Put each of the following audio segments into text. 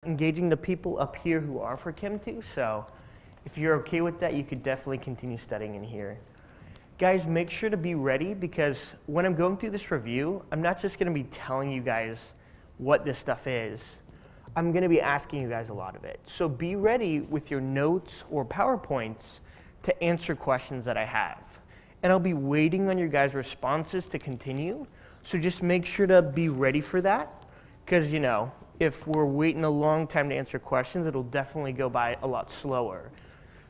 engaging the people up here who are for Chem 2, so if you're okay with that, you could definitely continue studying in here. Guys, make sure to be ready because when I'm going through this review, I'm not just gonna be telling you guys what this stuff is. I'm gonna be asking you guys a lot of it. So be ready with your notes or PowerPoints to answer questions that I have. And I'll be waiting on your guys' responses to continue. So just make sure to be ready for that. Because, you know, if we're waiting a long time to answer questions, it'll definitely go by a lot slower.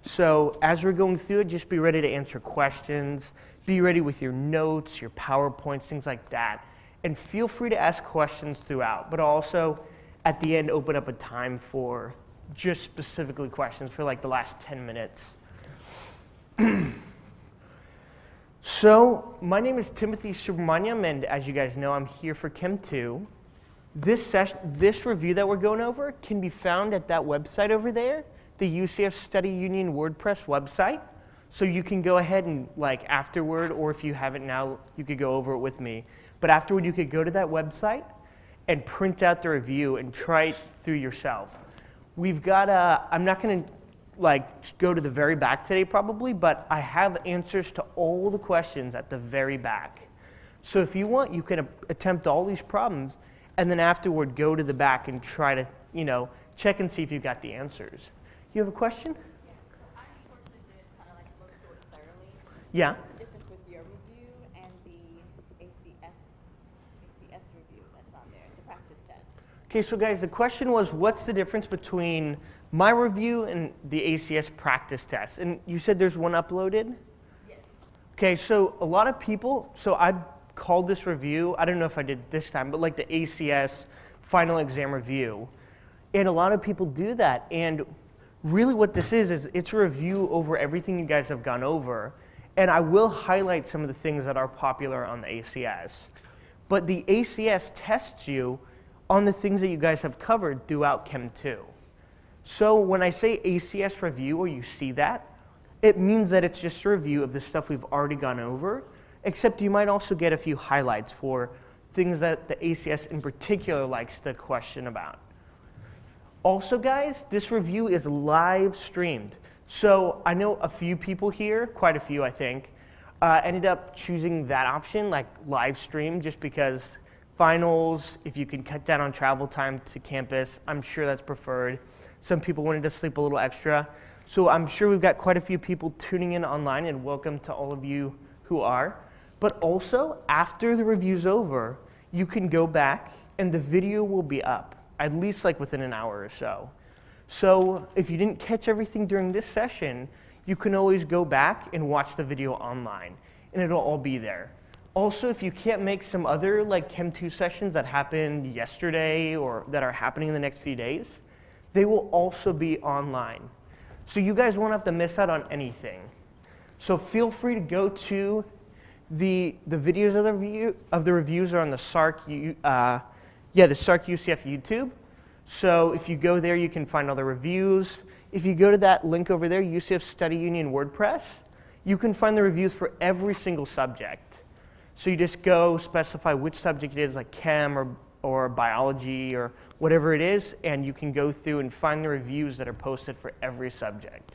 So as we're going through it, just be ready to answer questions. Be ready with your notes, your PowerPoints, things like that. And feel free to ask questions throughout. But also, at the end, open up a time for just specifically questions for like the last 10 minutes. So, my name is Timothy Subramaniam, and as you guys know, I'm here for Chem 2. This review that we're going over can be found at that website over there, the UCF Study Union WordPress website. So you can go ahead and like afterward, or if you haven't now, you could go over it with me. But afterward, you could go to that website and print out the review and try it through yourself. We've got I'm not gonna like go to the very back today probably, but I have answers to all the questions at the very back. So if you want, you can attempt all these problems and then afterward go to the back and try to, you know, check and see if you've got the answers. You have a question? Yeah, so I unfortunately did kind of like look through it thoroughly. Yeah. What's the difference with your review and the ACS review that's on there, the practice test? Okay, so guys, the question was, what's the difference between my review and the ACS practice test? And you said there's one uploaded? Yes. Okay, so a lot of people, so I called this review, I don't know if I did this time, but like the ACS final exam review. And a lot of people do that. And really what this is it's a review over everything you guys have gone over. And I will highlight some of the things that are popular on the ACS. But the ACS tests you on the things that you guys have covered throughout Chem 2. So when I say ACS review, or you see that, it means that it's just a review of the stuff we've already gone over, except you might also get a few highlights for things that the ACS in particular likes to question about. Also, guys, this review is live streamed. So I know a few people here, quite a few I think, ended up choosing that option, like live stream, just because finals, if you can cut down on travel time to campus, I'm sure that's preferred. Some people wanted to sleep a little extra. So I'm sure we've got quite a few people tuning in online, and welcome to all of you who are. But also, after the review's over, you can go back and the video will be up, at least like within an hour or so. So if you didn't catch everything during this session, you can always go back and watch the video online, and it'll all be there. Also, if you can't make some other like Chem 2 sessions that happened yesterday or that are happening in the next few days, they will also be online. So you guys won't have to miss out on anything. So feel free to go to the videos of the reviews are on the SARC UCF YouTube. So if you go there, you can find all the reviews. If you go to that link over there, UCF Study Union WordPress, you can find the reviews for every single subject. So you just go specify which subject it is, like chem or biology or whatever it is, and you can go through and find the reviews that are posted for every subject.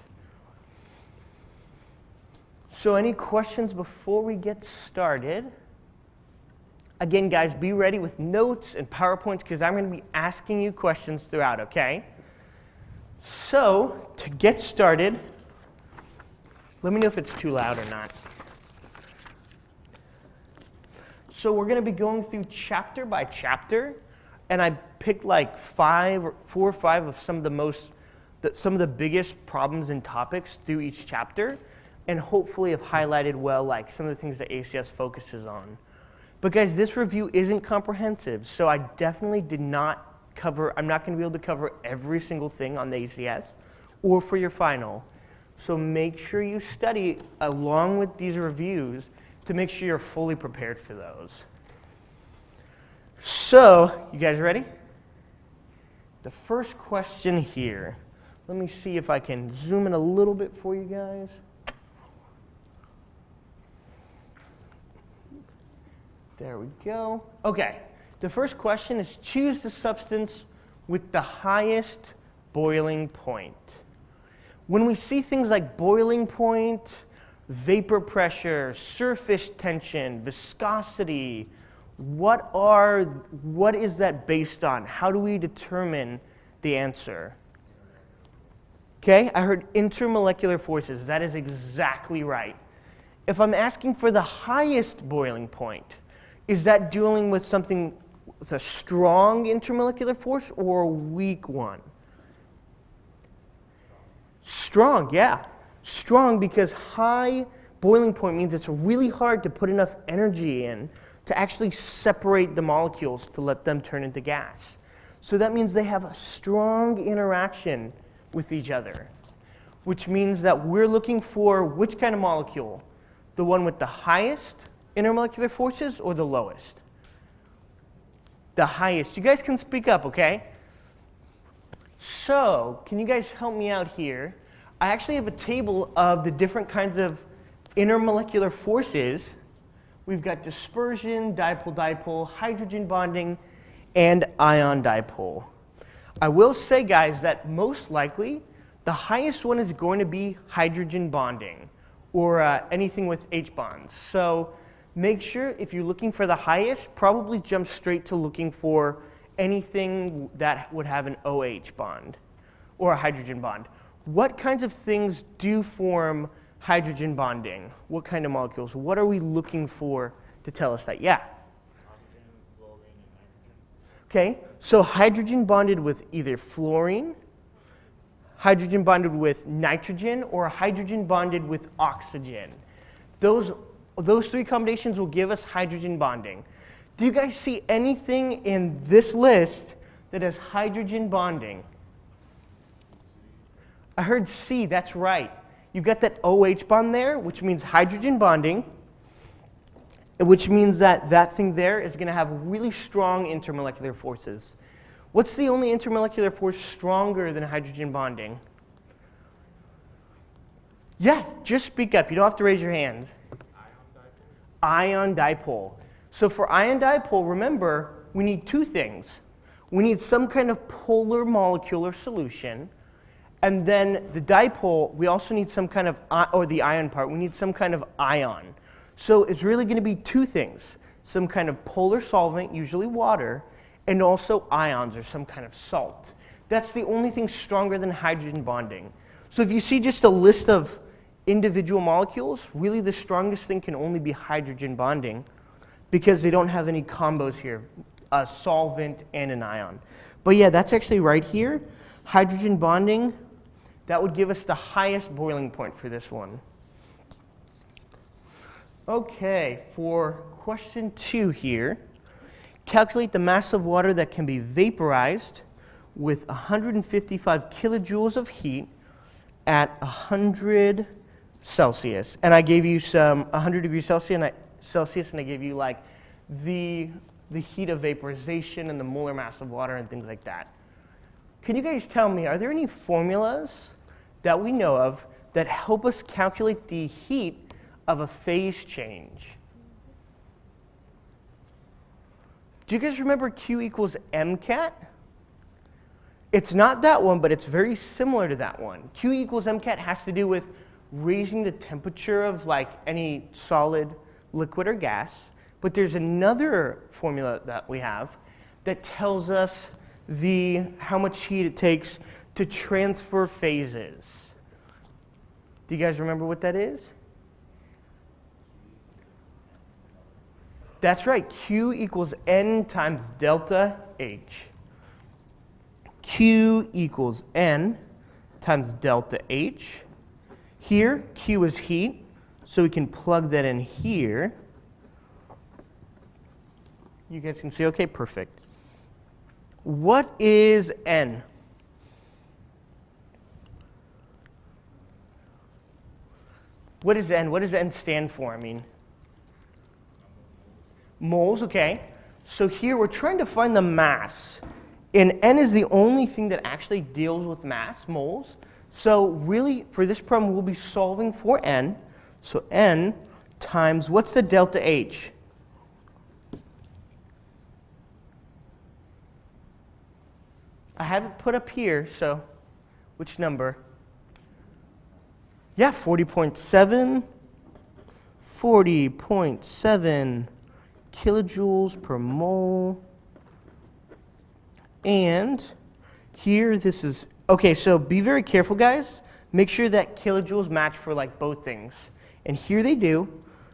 So any questions before we get started? Again, guys, be ready with notes and PowerPoints because I'm going to be asking you questions throughout, okay? So to get started, let me know if it's too loud or not. So we're going to be going through chapter by chapter, and I picked like 4 or 5 of some of the biggest problems and topics through each chapter, and hopefully have highlighted well like some of the things that ACS focuses on. But guys, this review isn't comprehensive, so I definitely did not cover, I'm not going to be able to cover every single thing on the ACS or for your final. So make sure you study along with these reviews to make sure you're fully prepared for those. So, you guys ready? The first question here. Let me see if I can zoom in a little bit for you guys. There we go. Okay, the first question is choose the substance with the highest boiling point. When we see things like boiling point, vapor pressure, surface tension, viscosity, what is that based on? How do we determine the answer? Okay, I heard intermolecular forces. That is exactly right. If I'm asking for the highest boiling point, is that dealing with something with a strong intermolecular force or a weak one? Strong, yeah. Strong, because high boiling point means it's really hard to put enough energy in to actually separate the molecules to let them turn into gas. So that means they have a strong interaction with each other, which means that we're looking for which kind of molecule? The one with the highest intermolecular forces or the lowest? The highest. You guys can speak up, okay? So, can you guys help me out here? I actually have a table of the different kinds of intermolecular forces. We've got dispersion, dipole-dipole, hydrogen bonding, and ion dipole. I will say, guys, that most likely the highest one is going to be hydrogen bonding, or anything with H bonds. So make sure if you're looking for the highest, probably jump straight to looking for anything that would have an OH bond or a hydrogen bond. What kinds of things do form hydrogen bonding? What kind of molecules? What are we looking for to tell us that? Yeah? Oxygen, fluorine, and nitrogen. Okay, so hydrogen bonded with either fluorine, hydrogen bonded with nitrogen, or hydrogen bonded with oxygen. Those three combinations will give us hydrogen bonding. Do you guys see anything in this list that has hydrogen bonding? I heard C, that's right. You've got that OH bond there, which means hydrogen bonding, which means that that thing there is going to have really strong intermolecular forces. What's the only intermolecular force stronger than hydrogen bonding? Yeah, just speak up. You don't have to raise your hands. Ion dipole. So for ion dipole, remember, we need two things. We need some kind of polar molecular solution, and then the dipole, we also need some kind of, or the ion part, we need some kind of ion. So it's really going to be two things. Some kind of polar solvent, usually water, and also ions or some kind of salt. That's the only thing stronger than hydrogen bonding. So if you see just a list of individual molecules, really the strongest thing can only be hydrogen bonding because they don't have any combos here, a solvent and an ion. But yeah, that's actually right here. Hydrogen bonding, that would give us the highest boiling point for this one. Okay, for question 2 here, calculate the mass of water that can be vaporized with 155 kilojoules of heat at 100 Celsius. And I gave you some 100 degrees Celsius, and I gave you like the heat of vaporization and the molar mass of water and things like that. Can you guys tell me, are there any formulas that we know of that help us calculate the heat of a phase change? Do you guys remember Q equals MCAT? It's not that one, but it's very similar to that one. Q equals MCAT has to do with raising the temperature of like any solid, liquid, or gas. But there's another formula that we have that tells us how much heat it takes to transfer phases. Do you guys remember what that is? That's right, Q equals N times delta H. Q equals N times delta H. Here, Q is heat, so we can plug that in here. You guys can see, okay, perfect. What is N? What is N? What does N stand for? I mean, moles, okay. So here we're trying to find the mass. And N is the only thing that actually deals with mass, moles. So really, for this problem, we'll be solving for N. So N times, what's the delta H? I have it put up here, so which number? Yeah, 40.7. 40.7 kilojoules per mole. And here this is, okay, so be very careful, guys. Make sure that kilojoules match for like both things. And here they do.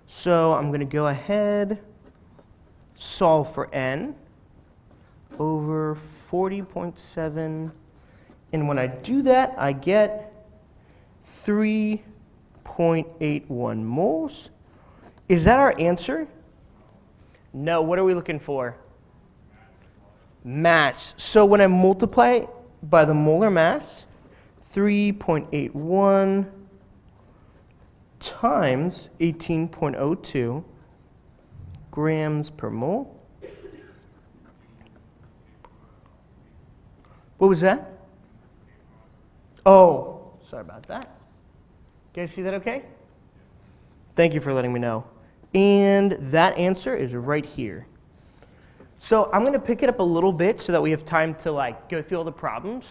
So I'm going to go ahead, solve for n over 40.7. And when I do that, I get 3.81 moles. Is that our answer? No, what are we looking for? Mass. So when I multiply by the molar mass, 3.81 times 18.02 grams per mole. What was that? Oh, sorry about that. You guys see that okay? Thank you for letting me know. And that answer is right here. So I'm going to pick it up a little bit so that we have time to like go through all the problems.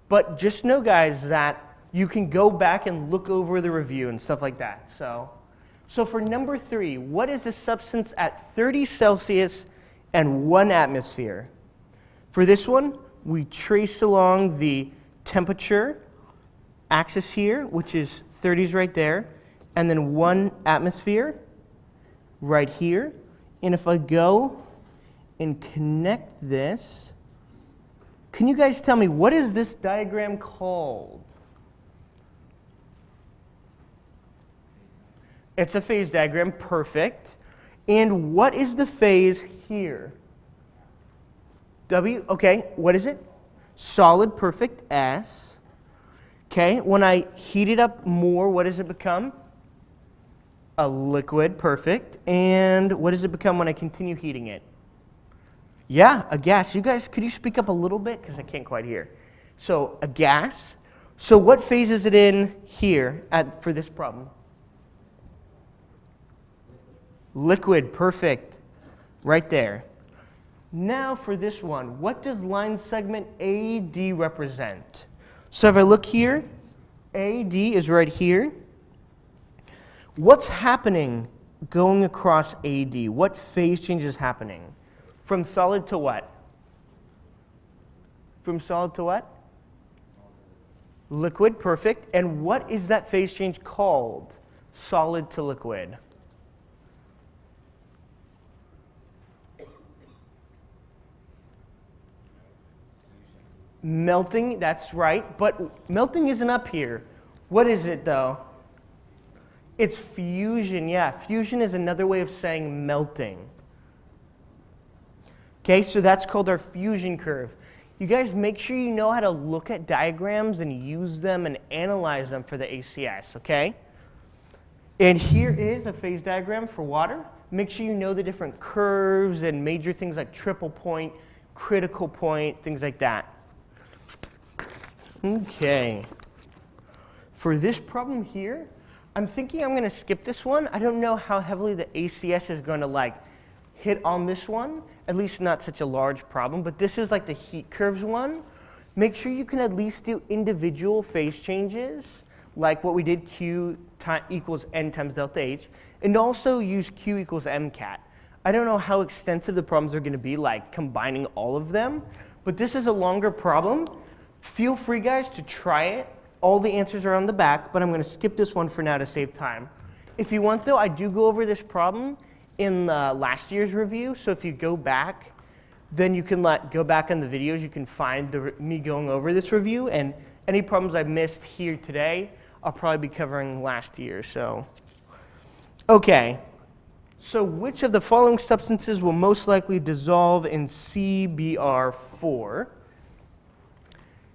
But just know, guys, that you can go back and look over the review and stuff like that. So for number 3, what is a substance at 30 Celsius and 1 atmosphere? For this one, we trace along the temperature axis here, which is 30s right there, and then 1 atmosphere right here. And if I go and connect this, can you guys tell me, what is this diagram called? It's a phase diagram, perfect. And what is the phase here? W, okay, what is it? Solid, perfect, S. Okay, when I heat it up more, what does it become? A liquid, perfect. And what does it become when I continue heating it? Yeah, a gas. You guys, could you speak up a little bit? Because I can't quite hear. So a gas. So what phase is it in here for this problem? Liquid, perfect. Right there. Now for this one, what does line segment AD represent? So if I look here, AD is right here. What's happening going across AD? What phase change is happening? From solid to what? From solid to what? Liquid, perfect. And what is that phase change called? Solid to liquid. Melting, that's right. But melting isn't up here. What is it, though? It's fusion, yeah. Fusion is another way of saying melting. Okay, so that's called our fusion curve. You guys make sure you know how to look at diagrams and use them and analyze them for the ACS, okay? And here is a phase diagram for water. Make sure you know the different curves and major things like triple point, critical point, things like that. Okay. For this problem here, I'm thinking I'm going to skip this one. I don't know how heavily the ACS is going to like hit on this one, at least not such a large problem, but this is like the heat curves one. Make sure you can at least do individual phase changes, like what we did, Q equals N times delta H, and also use Q equals MCAT. I don't know how extensive the problems are going to be, like combining all of them, but this is a longer problem. Feel free, guys, to try it. All the answers are on the back, but I'm going to skip this one for now to save time. If you want, though, I do go over this problem in last year's review, so if you go back, then you can go back on the videos. You can find me going over this review, and any problems I missed here today, I'll probably be covering last year. So, okay. So which of the following substances will most likely dissolve in CBr4?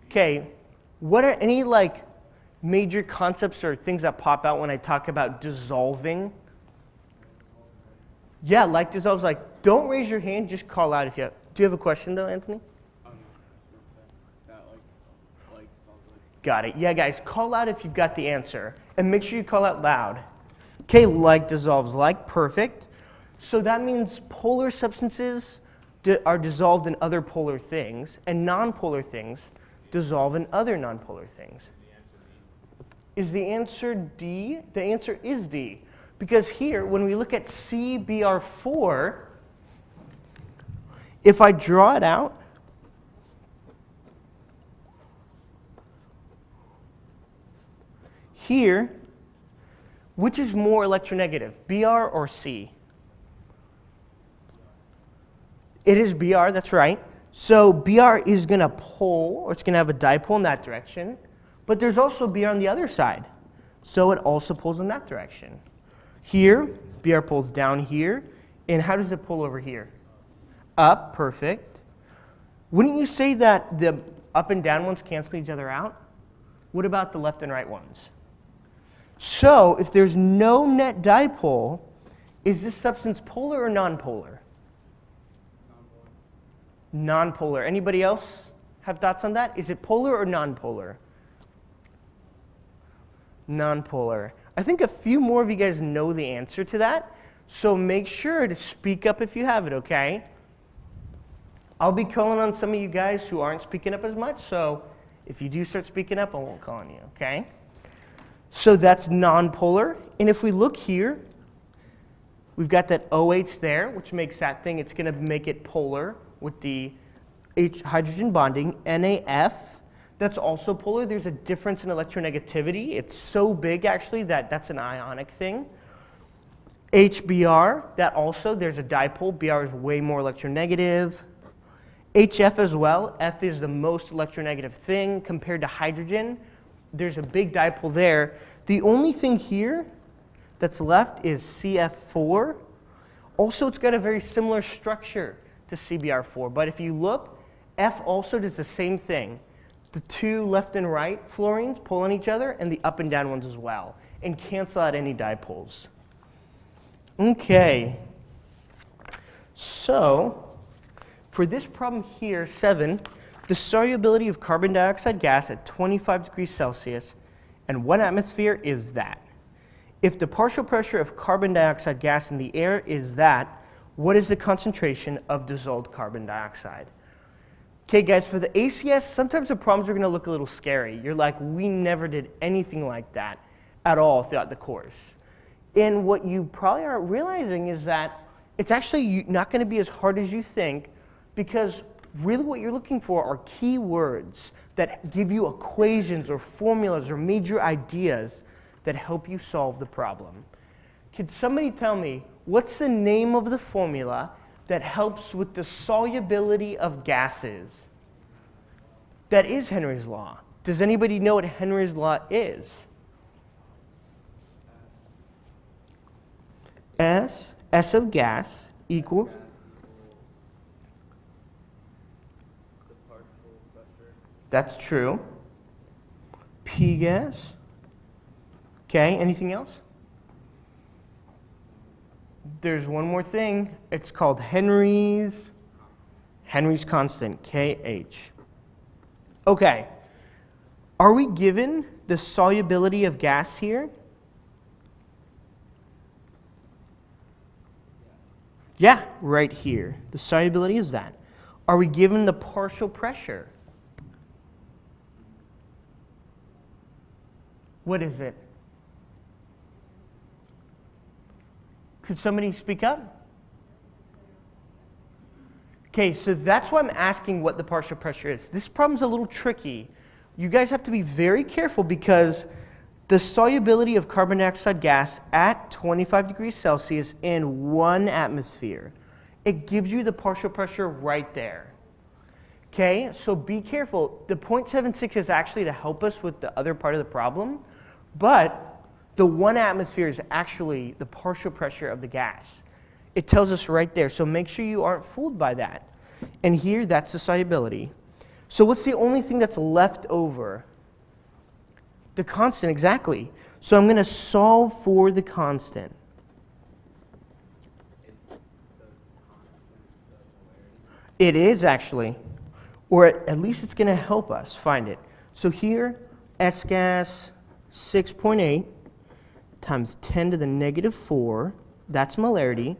Okay, what are any like major concepts or things that pop out when I talk about dissolving? Yeah, like dissolves, like don't raise your hand, just call out if you have. Do you have a question though, Anthony? Got it. Yeah, guys, call out if you've got the answer. And make sure you call out loud. Okay, like dissolves like, perfect. So that means polar substances are dissolved in other polar things, and nonpolar things dissolve in other nonpolar things. Is the answer D? The answer is D. Because here, when we look at CBr4, if I draw it out, here, which is more electronegative, Br or C? It is Br, that's right. So Br is going to pull, or it's going to have a dipole in that direction. But there's also Br on the other side. So it also pulls in that direction. Here, Br pulls down here. And how does it pull over here? Up, perfect. Wouldn't you say that the up and down ones cancel each other out? What about the left and right ones? So if there's no net dipole, is this substance polar or nonpolar? Nonpolar. Anybody else have thoughts on that? Is it polar or nonpolar? Nonpolar. I think a few more of you guys know the answer to that, so make sure to speak up if you have it, okay? I'll be calling on some of you guys who aren't speaking up as much, so if you do start speaking up, I won't call on you, okay? So that's nonpolar, and if we look here, we've got that OH there, which makes that thing, it's going to make it polar with the hydrogen bonding. NAF, that's also polar. There's a difference in electronegativity. It's so big, actually, that that's an ionic thing. HBr, that also, there's a dipole. Br is way more electronegative. HF as well. F is the most electronegative thing compared to hydrogen. There's a big dipole there. The only thing here that's left is CF4. Also, it's got a very similar structure to CBr4. But if you look, F also does the same thing. The two left and right fluorines pull on each other, and the up and down ones as well, and cancel out any dipoles. Okay. So, for this problem here, 7, the solubility of carbon dioxide gas at 25 degrees Celsius and 1 atmosphere is that. If the partial pressure of carbon dioxide gas in the air is that, what is the concentration of dissolved carbon dioxide? Okay, guys, for the ACS, sometimes the problems are going to look a little scary. You're like, we never did anything like that at all throughout the course. And what you probably aren't realizing is that it's actually not going to be as hard as you think, because really what you're looking for are keywords that give you equations or formulas or major ideas that help you solve the problem. Could somebody tell me, what's the name of the formula that helps with the solubility of gases? That is Henry's law. Does anybody know what Henry's law is? S of gas equals the partial pressure. That's true. P gas. Okay, anything else? There's one more thing. It's called Henry's constant, KH. Okay. Are we given the solubility of gas here? Yeah, right here. The solubility is that. Are we given the partial pressure? What is it? Could somebody speak up? Okay, so that's why I'm asking what the partial pressure is. This problem's a little tricky. You guys have to be very careful because the solubility of carbon dioxide gas at 25 degrees Celsius in 1 atmosphere, it gives you the partial pressure right there. Okay, so be careful. The 0.76 is actually to help us with the other part of the problem, but the 1 atmosphere is actually the partial pressure of the gas. It tells us right there, so make sure you aren't fooled by that. And here, that's the solubility. So what's the only thing that's left over? The constant, exactly. So I'm going to solve for the constant. It is actually, or at least it's going to help us find it. So here, S gas 6.8 times 10 to the negative 4, that's molarity,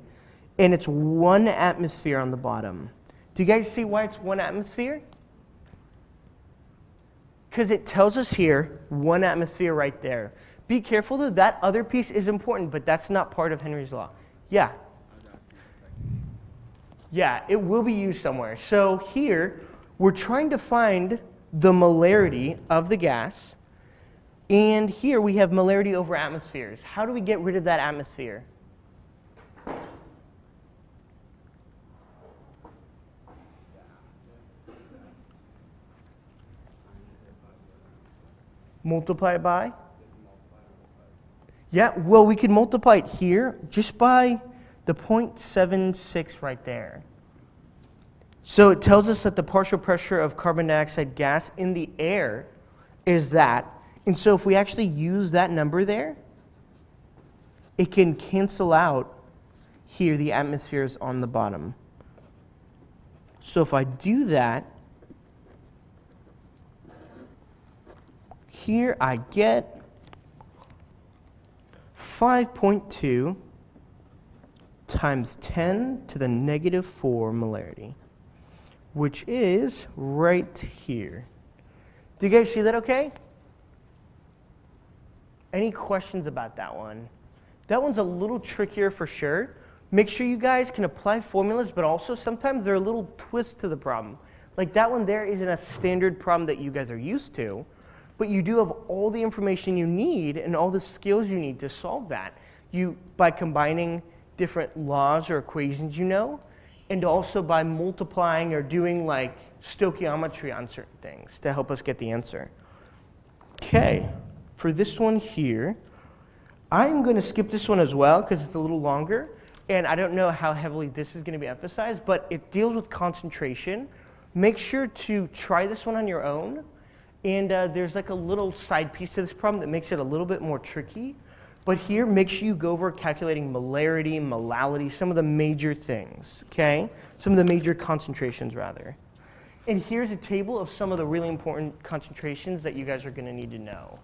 and it's 1 atmosphere on the bottom. Do you guys see why it's 1 atmosphere? Because it tells us here 1 atmosphere right there. Be careful though, that other piece is important, but that's not part of Henry's law. Yeah? Yeah, it will be used somewhere. So here, we're trying to find the molarity of the gas. And here we have molarity over atmospheres. How do we get rid of that atmosphere? Multiply it by? Yeah, well, we could multiply it here just by the 0.76 right there. So it tells us that the partial pressure of carbon dioxide gas in the air is that. And so if we actually use that number there, it can cancel out here the atmospheres on the bottom. So if I do that, here I get 5.2 times 10 to the negative 4 molarity, which is right here. Do you guys see that okay? Any questions about that one? That one's a little trickier for sure. Make sure you guys can apply formulas, but also sometimes there are little twists to the problem. Like that one there isn't a standard problem that you guys are used to, but you do have all the information you need and all the skills you need to solve that. By combining different laws or equations you know, and also by multiplying or doing like stoichiometry on certain things to help us get the answer. Okay, for this one here, I'm going to skip this one as well because it's a little longer, and I don't know how heavily this is going to be emphasized, but it deals with concentration. Make sure to try this one on your own, and there's like a little side piece to this problem that makes it a little bit more tricky. But here, make sure you go over calculating molarity, molality, some of the major things, okay? Some of the major concentrations, rather. And here's a table of some of the really important concentrations that you guys are going to need to know.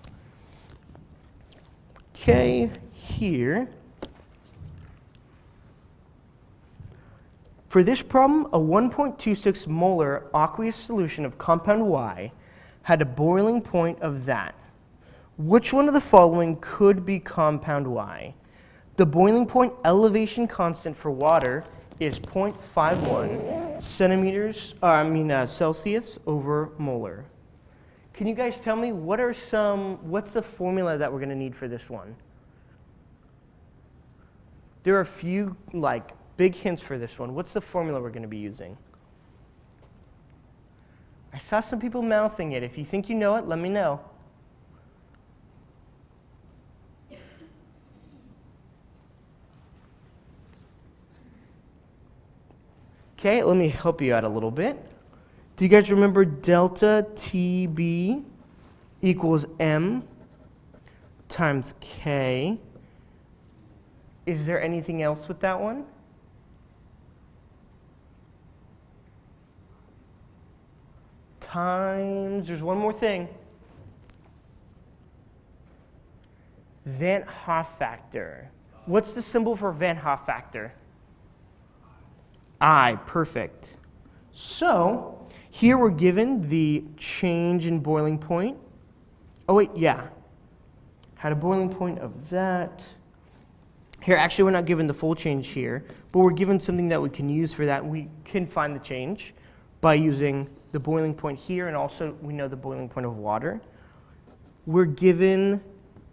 Okay, here. For this problem, a 1.26 molar aqueous solution of compound Y had a boiling point of that. Which one of the following could be compound Y? The boiling point elevation constant for water is 0.51 Celsius over molar. Can you guys tell me what's the formula that we're going to need for this one? There are a few like big hints for this one. What's the formula we're going to be using? I saw some people mouthing it. If you think you know it, let me know. Okay, let me help you out a little bit. Do you guys remember delta TB equals M times K? Is there anything else with that one? Times, there's one more thing. Vant Hoff factor. What's the symbol for Vant Hoff factor? I, perfect. So, here we're given the change in boiling point. Oh wait, yeah. Had a boiling point of that. Here, actually we're not given the full change here, but we're given something that we can use for that. We can find the change by using the boiling point here, and also we know the boiling point of water. We're given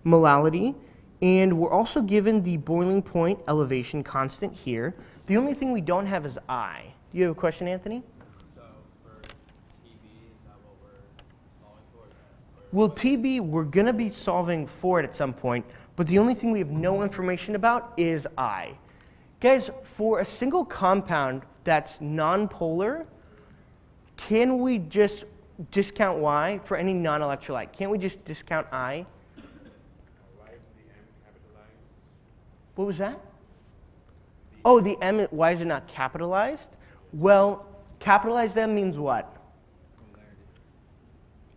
molality, and we're also given the boiling point elevation constant here. The only thing we don't have is I. Do you have a question, Anthony? So for TB, is that what we're solving for? Well, TB, we're going to be solving for it at some point, but the only thing we have no information about is I. Guys, for a single compound that's nonpolar, can we just discount Y for any non-electrolyte? Can't we just discount I? Why isn't the M capitalized? What was that? Oh, the M, why is it not capitalized? Well, capitalized M means what? Molarity.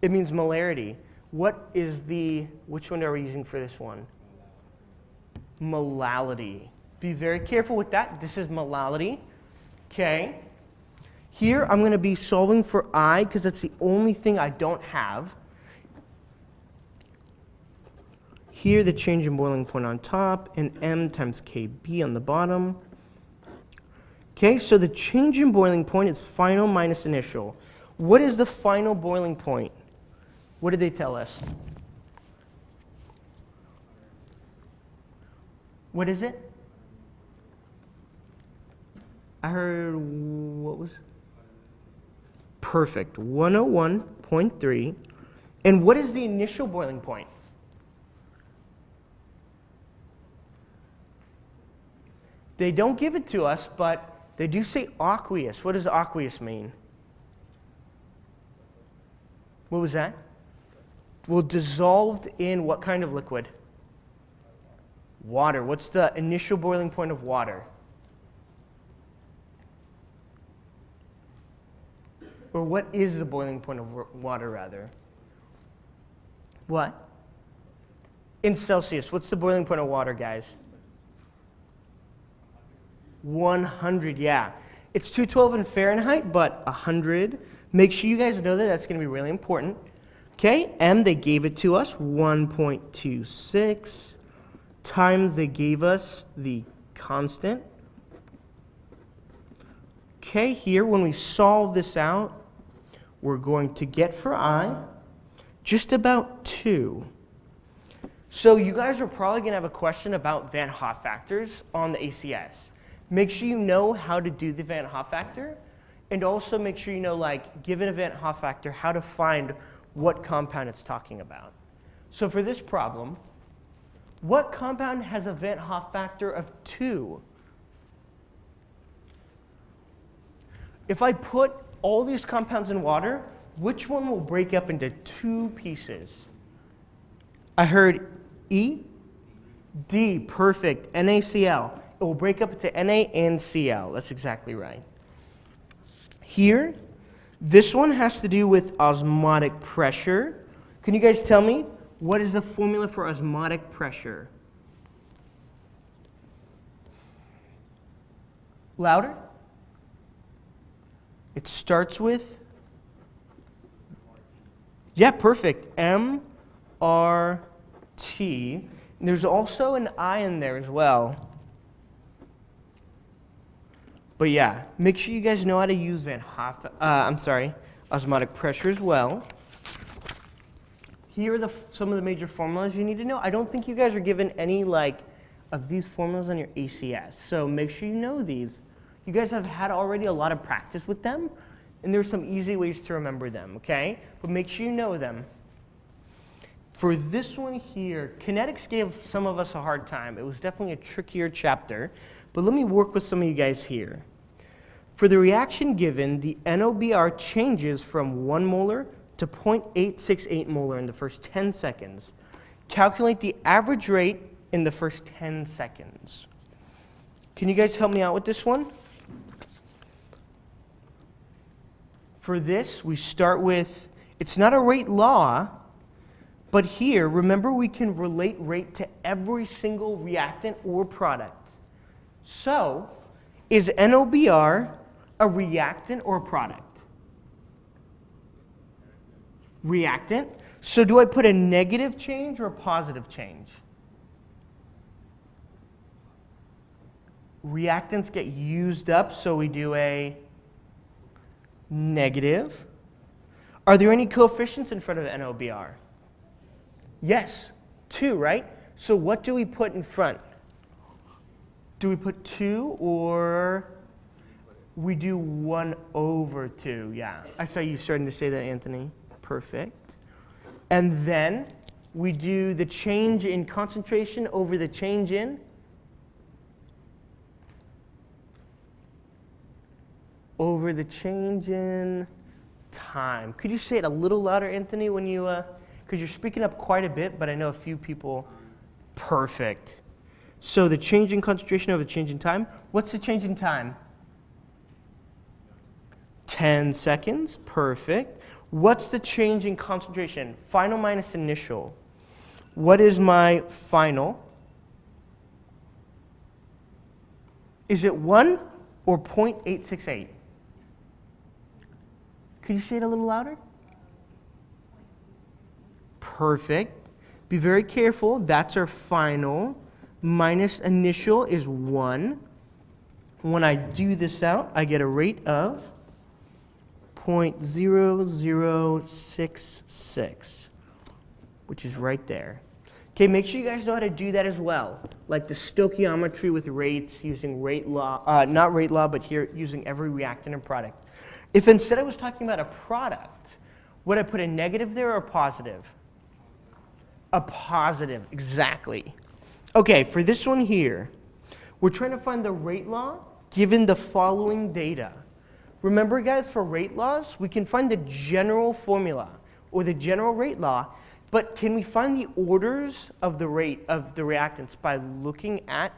It means molarity. Which one are we using for this one? Molality. Be very careful with that. This is molality. Okay. Here, I'm going to be solving for I because that's the only thing I don't have. Here, the change in boiling point on top, and M times KB on the bottom. Okay, so the change in boiling point is final minus initial. What is the final boiling point? What did they tell us? What is it? I heard, what was? Perfect, 101.3. And what is the initial boiling point? They don't give it to us, but they do say aqueous. What does aqueous mean? What was that? Well, dissolved in what kind of liquid? Water. What's the initial boiling point of water? Or what is the boiling point of water, rather? What? In Celsius. What's the boiling point of water, guys? 100, yeah. It's 212 in Fahrenheit, but 100. Make sure you guys know that. That's going to be really important. Okay, M, they gave it to us, 1.26. Times, they gave us the constant. Okay, here, when we solve this out, we're going to get for I just about 2. So you guys are probably going to have a question about Van Hoff factors on the ACS. Make sure you know how to do the Van Hoff factor, and also make sure you know, like, given a Van Hoff factor, how to find what compound it's talking about. So for this problem, what compound has a Van Hoff factor of 2? If I put all these compounds in water, which one will break up into 2 pieces? I heard E, D, perfect, NaCl. It will break up into Na and Cl. That's exactly right. Here, this one has to do with osmotic pressure. Can you guys tell me, what is the formula for osmotic pressure? Louder? It starts with? Yeah, perfect. M, R, T. And there's also an I in there as well. But yeah, make sure you guys know how to use osmotic pressure as well. Here are some of the major formulas you need to know. I don't think you guys are given any of these formulas on your ACS, so make sure you know these. You guys have had already a lot of practice with them, and there's some easy ways to remember them, okay? But make sure you know them. For this one here, kinetics gave some of us a hard time. It was definitely a trickier chapter, but let me work with some of you guys here. For the reaction given, the NOBR changes from 1 molar to 0.868 molar in the first 10 seconds. Calculate the average rate in the first 10 seconds. Can you guys help me out with this one? For this, we start with, it's not a rate law, but here, remember we can relate rate to every single reactant or product. So, is NOBR a reactant or a product? Reactant. So do I put a negative change or a positive change? Reactants get used up, so we do a negative. Are there any coefficients in front of NOBR? Yes, 2, right? So what do we put in front? Do we put 2 or we do 1/2? Yeah, I saw you starting to say that, Anthony. Perfect. And then we do the change in concentration over the change in? Over the change in time. Could you say it a little louder, Anthony, when you, because you're speaking up quite a bit, but I know a few people. Perfect. So the change in concentration over the change in time. What's the change in time? 10 seconds. Perfect. What's the change in concentration? Final minus initial. What is my final? Is it 1 or 0.868? Could you say it a little louder? Perfect. Be very careful. That's our final. Minus initial is 1. When I do this out, I get a rate of 0.0066, which is right there. Okay, make sure you guys know how to do that as well. Like the stoichiometry with rates, using rate law, not rate law, but here using every reactant and product. If instead I was talking about a product, would I put a negative there or a positive? A positive, exactly. Okay, for this one here, we're trying to find the rate law given the following data. Remember, guys, for rate laws, we can find the general formula or the general rate law, but can we find the orders of the rate of the reactants by looking at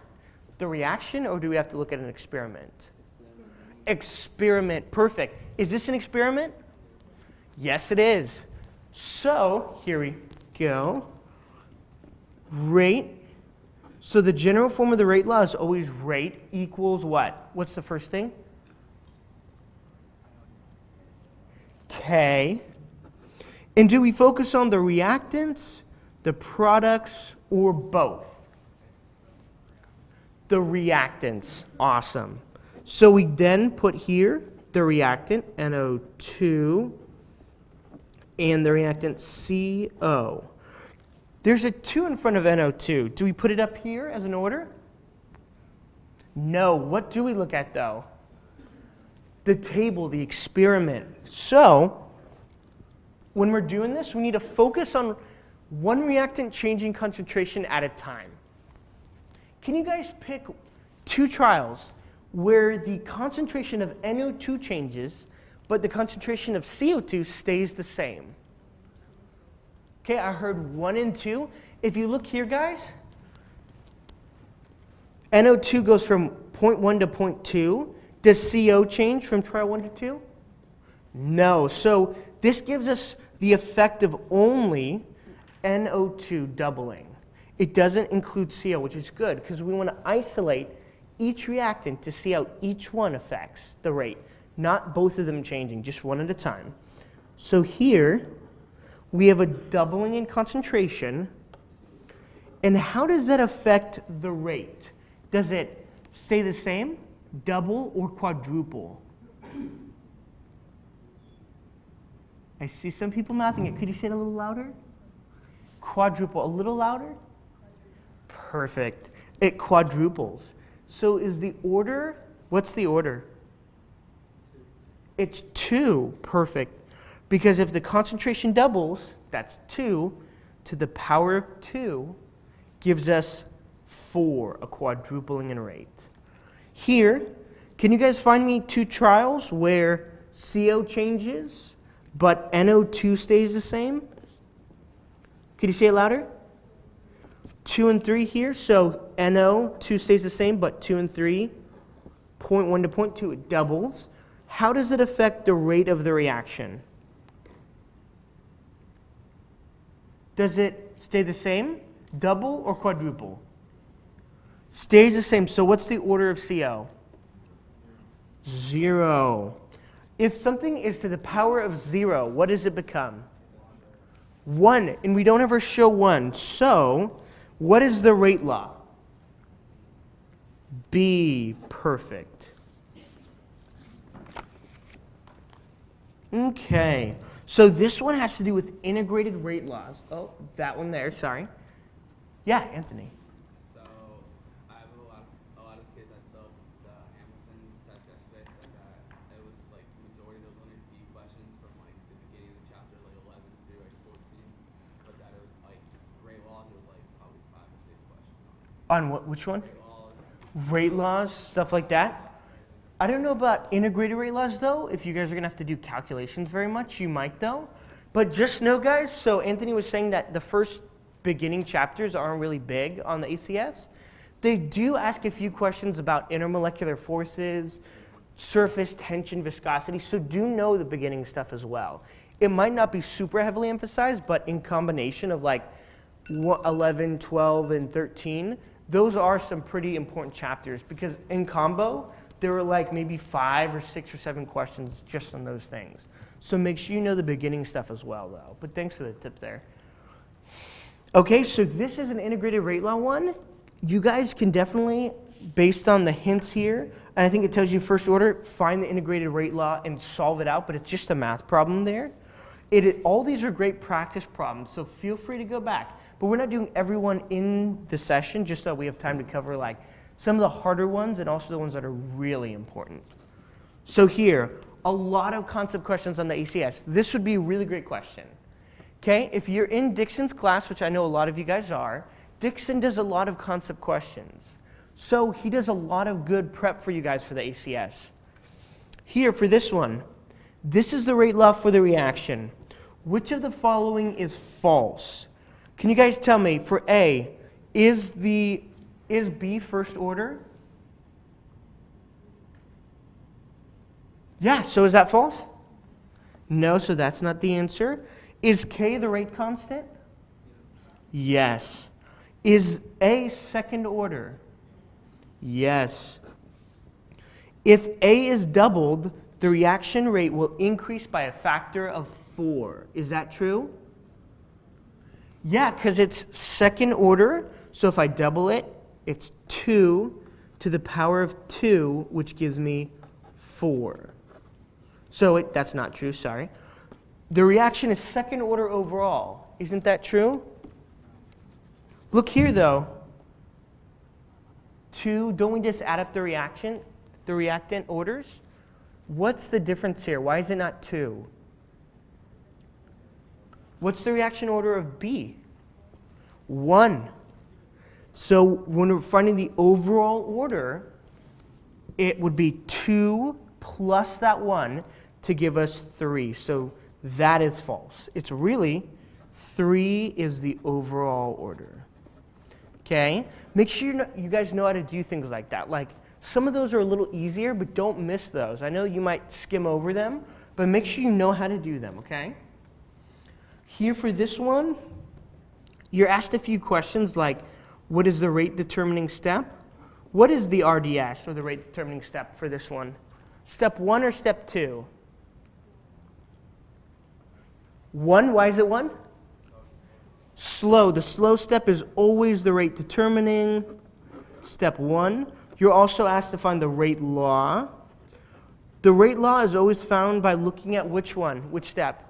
the reaction, or do we have to look at an experiment? Experiment, perfect. Is this an experiment? Yes, it is. So, here we go. Rate. So the general form of the rate law is always rate equals what? What's the first thing? K. And do we focus on the reactants, the products, or both? The reactants. Awesome. So we then put here the reactant, NO2, and the reactant CO. There's a 2 in front of NO2. Do we put it up here as an order? No. What do we look at, though? The table, the experiment. So, when we're doing this, we need to focus on one reactant changing concentration at a time. Can you guys pick 2 trials where the concentration of NO2 changes, but the concentration of CO2 stays the same? Okay, I heard 1 and 2. If you look here, guys, NO2 goes from 0.1 to 0.2. Does CO change from trial 1 to 2? No. So this gives us the effect of only NO2 doubling. It doesn't include CO, which is good because we want to isolate each reactant to see how each one affects the rate, not both of them changing, just one at a time. So here, we have a doubling in concentration. And how does that affect the rate? Does it stay the same, double, or quadruple? I see some people mouthing it. Could you say it a little louder? Quadruple. A little louder? Perfect. It quadruples. So is the order, what's the order? It's 2. Perfect. Because if the concentration doubles, that's 2 to the power of 2 gives us 4, a quadrupling in rate. Here, can you guys find me 2 trials where CO changes, but NO2 stays the same? Could you say it louder? 2 and 3 here. So NO2 stays the same, but 2 and 3, 0.1 to 0.2, it doubles. How does it affect the rate of the reaction? Does it stay the same, double, or quadruple? Stays the same. So what's the order of CO? 0. If something is to the power of 0, what does it become? 1. And we don't ever show 1. So what is the rate law? B. Perfect. Okay. So this one has to do with integrated rate laws. Oh, that one there, sorry. Yeah, Anthony. So I have a lot of kids that took the Hamilton's test yesterday said that it was like majority, there was only a few questions from like the beginning of the chapter, like 11 through like 14, but that it was like rate laws, it was like probably 5 or 6 questions. On what? Which one? Rate laws. Rate laws, stuff like that. I don't know about integrated rate laws, though. If you guys are going to have to do calculations very much, you might, though. But just know, guys, so Anthony was saying that the first beginning chapters aren't really big on the ACS. They do ask a few questions about intermolecular forces, surface tension, viscosity, so do know the beginning stuff as well. It might not be super heavily emphasized, but in combination of like 11, 12, and 13, those are some pretty important chapters because in combo, there were like maybe 5 or 6 or 7 questions just on those things. So make sure you know the beginning stuff as well, though. But thanks for the tip there. Okay, so this is an integrated rate law one. You guys can definitely, based on the hints here, and I think it tells you first order, find the integrated rate law and solve it out, but it's just a math problem there. All these are great practice problems, so feel free to go back. But we're not doing every one in the session, just so we have time to cover like some of the harder ones and also the ones that are really important. So here, a lot of concept questions on the ACS. This would be a really great question. Okay, if you're in Dixon's class, which I know a lot of you guys are, Dixon does a lot of concept questions. So he does a lot of good prep for you guys for the ACS. Here, for this one, this is the rate law for the reaction. Which of the following is false? Can you guys tell me, for A, is B first order? Yeah, so is that false? No, so that's not the answer. Is K the rate constant? Yes. Is A second order? Yes. If A is doubled, the reaction rate will increase by a factor of 4. Is that true? Yeah, because it's second order. So if I double it, it's 2 to the power of 2, which gives me 4. So that's not true, sorry. The reaction is second order overall. Isn't that true? Look here, though. 2, don't we just add up the reactant orders? What's the difference here? Why is it not 2? What's the reaction order of B? 1. So when we're finding the overall order, it would be 2 plus that 1 to give us 3. So that is false. It's really 3 is the overall order. Okay? Make sure you guys know how to do things like that. Like some of those are a little easier, but don't miss those. I know you might skim over them, but make sure you know how to do them, okay? Here for this one, you're asked a few questions like, what is the rate determining step? What is the RDS, or the rate determining step for this one? Step 1 or step 2? 1, why is it 1? Slow. The slow step is always the rate determining. Step 1. You're also asked to find the rate law. The rate law is always found by looking at which one? Which step?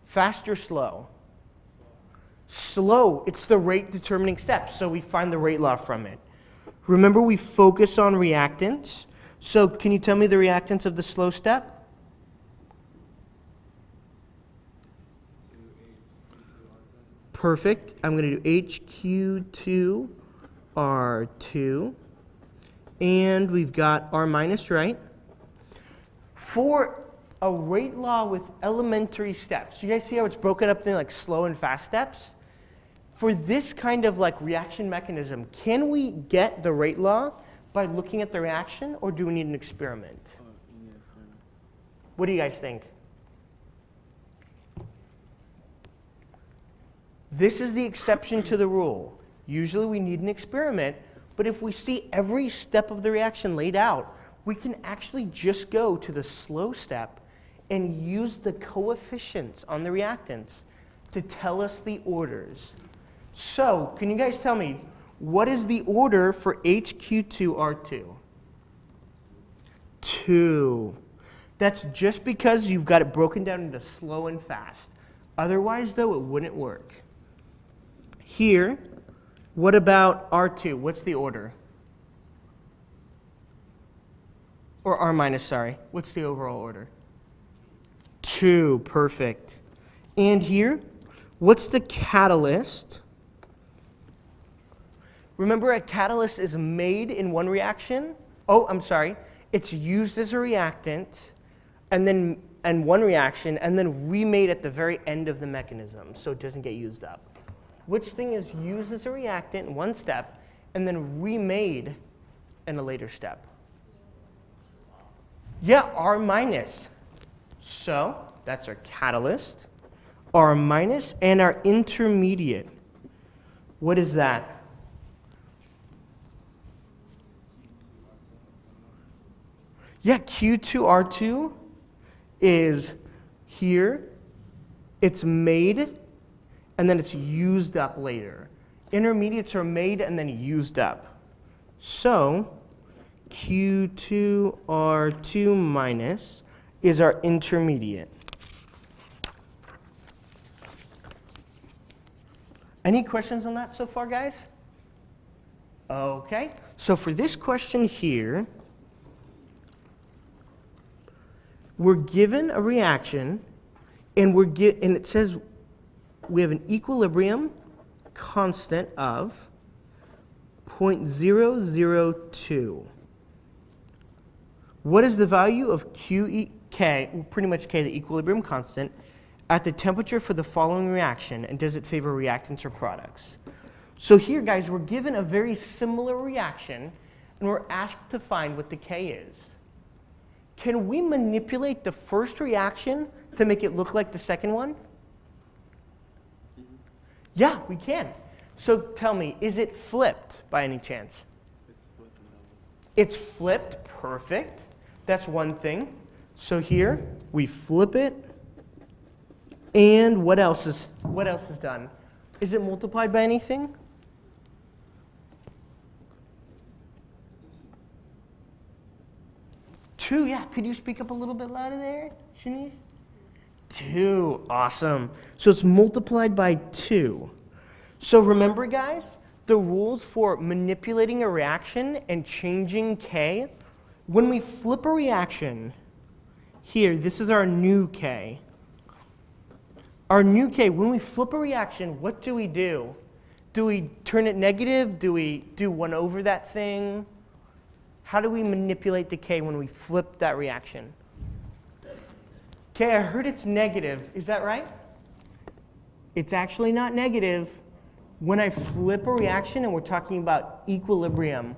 Fast or slow? Slow. It's the rate determining step, so we find the rate law from it. Remember, we focus on reactants. So can you tell me the reactants of the slow step? Perfect. I'm going to do HQ2R2. And we've got R minus, right? For a rate law with elementary steps, you guys see how it's broken up into like slow and fast steps? For this kind of like reaction mechanism, can we get the rate law by looking at the reaction, or do we need an experiment? What do you guys think? This is the exception to the rule. Usually we need an experiment, but if we see every step of the reaction laid out, we can actually just go to the slow step and use the coefficients on the reactants to tell us the orders. So, can you guys tell me, what is the order for HQ2R2? 2. That's just because you've got it broken down into slow and fast. Otherwise, though, it wouldn't work. Here, what about R2? What's the order? Or R minus, sorry. What's the overall order? 2, perfect. And here, what's the catalyst? Remember, a catalyst is made in one reaction. Oh, I'm sorry. It's used as a reactant, and one reaction, and then remade at the very end of the mechanism, so it doesn't get used up. Which thing is used as a reactant in one step, and then remade in a later step? Yeah, R minus. So that's our catalyst. R minus, and our intermediate. What is that? Yeah, Q2R2 is here, it's made, and then it's used up later. Intermediates are made and then used up. So Q2R2 minus is our intermediate. Any questions on that so far, guys? Okay, so for this question here, we're given a reaction, and it says we have an equilibrium constant of 0.002. What is the value of K, pretty much K, the equilibrium constant, at the temperature for the following reaction, and does it favor reactants or products? So here, guys, we're given a very similar reaction, and we're asked to find what the K is. Can we manipulate the first reaction to make it look like the second one? Yeah, we can. So tell me, is it flipped by any chance? It's flipped, perfect. That's one thing. So here, we flip it, and what else is done? Is it multiplied by anything? Two, yeah. Could you speak up a little bit louder there, Shanice? 2, awesome. So it's multiplied by 2. So remember, guys, the rules for manipulating a reaction and changing K. When we flip a reaction, here, this is our new K. Our new K, when we flip a reaction, what do we do? Do we turn it negative? Do we do 1 over that thing? How do we manipulate the K when we flip that reaction? Okay, I heard it's negative. Is that right? It's actually not negative. When I flip a reaction, and we're talking about equilibrium,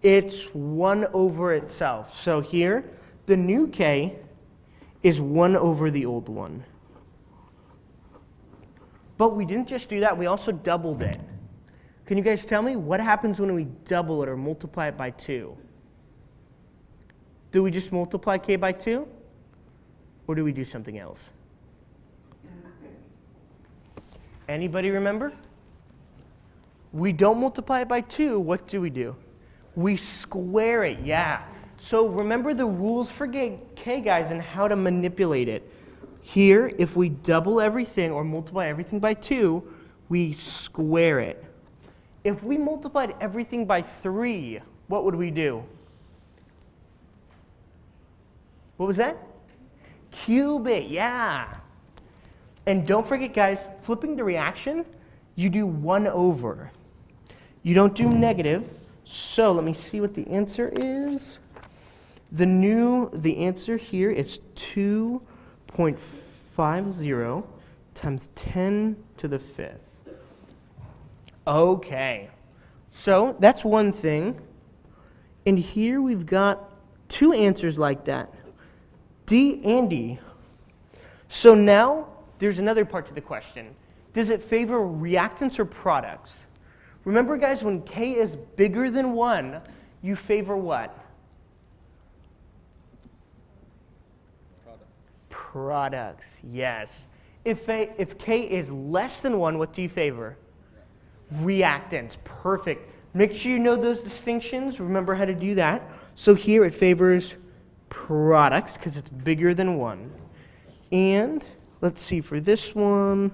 it's 1 over itself. So here, the new K is 1 over the old one. But we didn't just do that, we also doubled it. Can you guys tell me what happens when we double it or multiply it by 2? Do we just multiply K by 2? Or do we do something else? Anybody remember? We don't multiply it by 2. What do? We square it, yeah. So remember the rules for K, guys, and how to manipulate it. Here, if we double everything or multiply everything by 2, we square it. If we multiplied everything by 3, what would we do? What was that? Cube it, yeah. And don't forget, guys, flipping the reaction, you do 1 over. You don't do negative. So let me see what the answer is. The answer here is 2.50 times 10 to the 5th. Okay, so that's one thing. And here we've got 2 answers like that, D and E. So now there's another part to the question. Does it favor reactants or products? Remember, guys, when K is bigger than 1, you favor what? Products, yes. If K is less than 1, what do you favor? Reactants, perfect. Make sure you know those distinctions. Remember how to do that. So here it favors products because it's bigger than 1. And let's see for this one.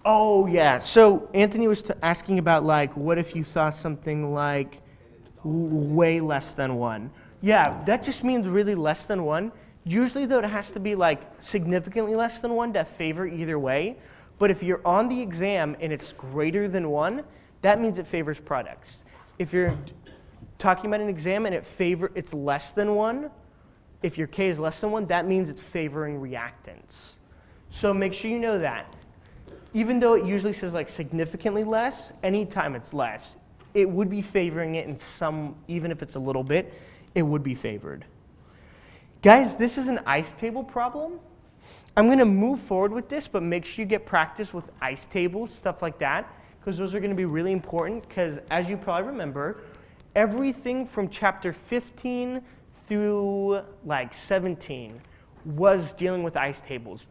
Oh yeah. So Anthony was asking about what if you saw something like way less than 1. Yeah, that just means really less than 1. Usually, though, it has to be significantly less than 1 to favor either way. But if you're on the exam and it's greater than 1, that means it favors products. If you're talking about an exam and it's less than 1, if your K is less than 1, that means it's favoring reactants. So make sure you know that. Even though it usually says significantly less, anytime it's less, it would be favoring it in some, even if it's a little bit, it would be favored. Guys, this is an ice table problem. I'm going to move forward with this, but make sure you get practice with ice tables, stuff like that, because those are going to be really important, because as you probably remember, everything from chapter 15 through like 17 was dealing with ice tables.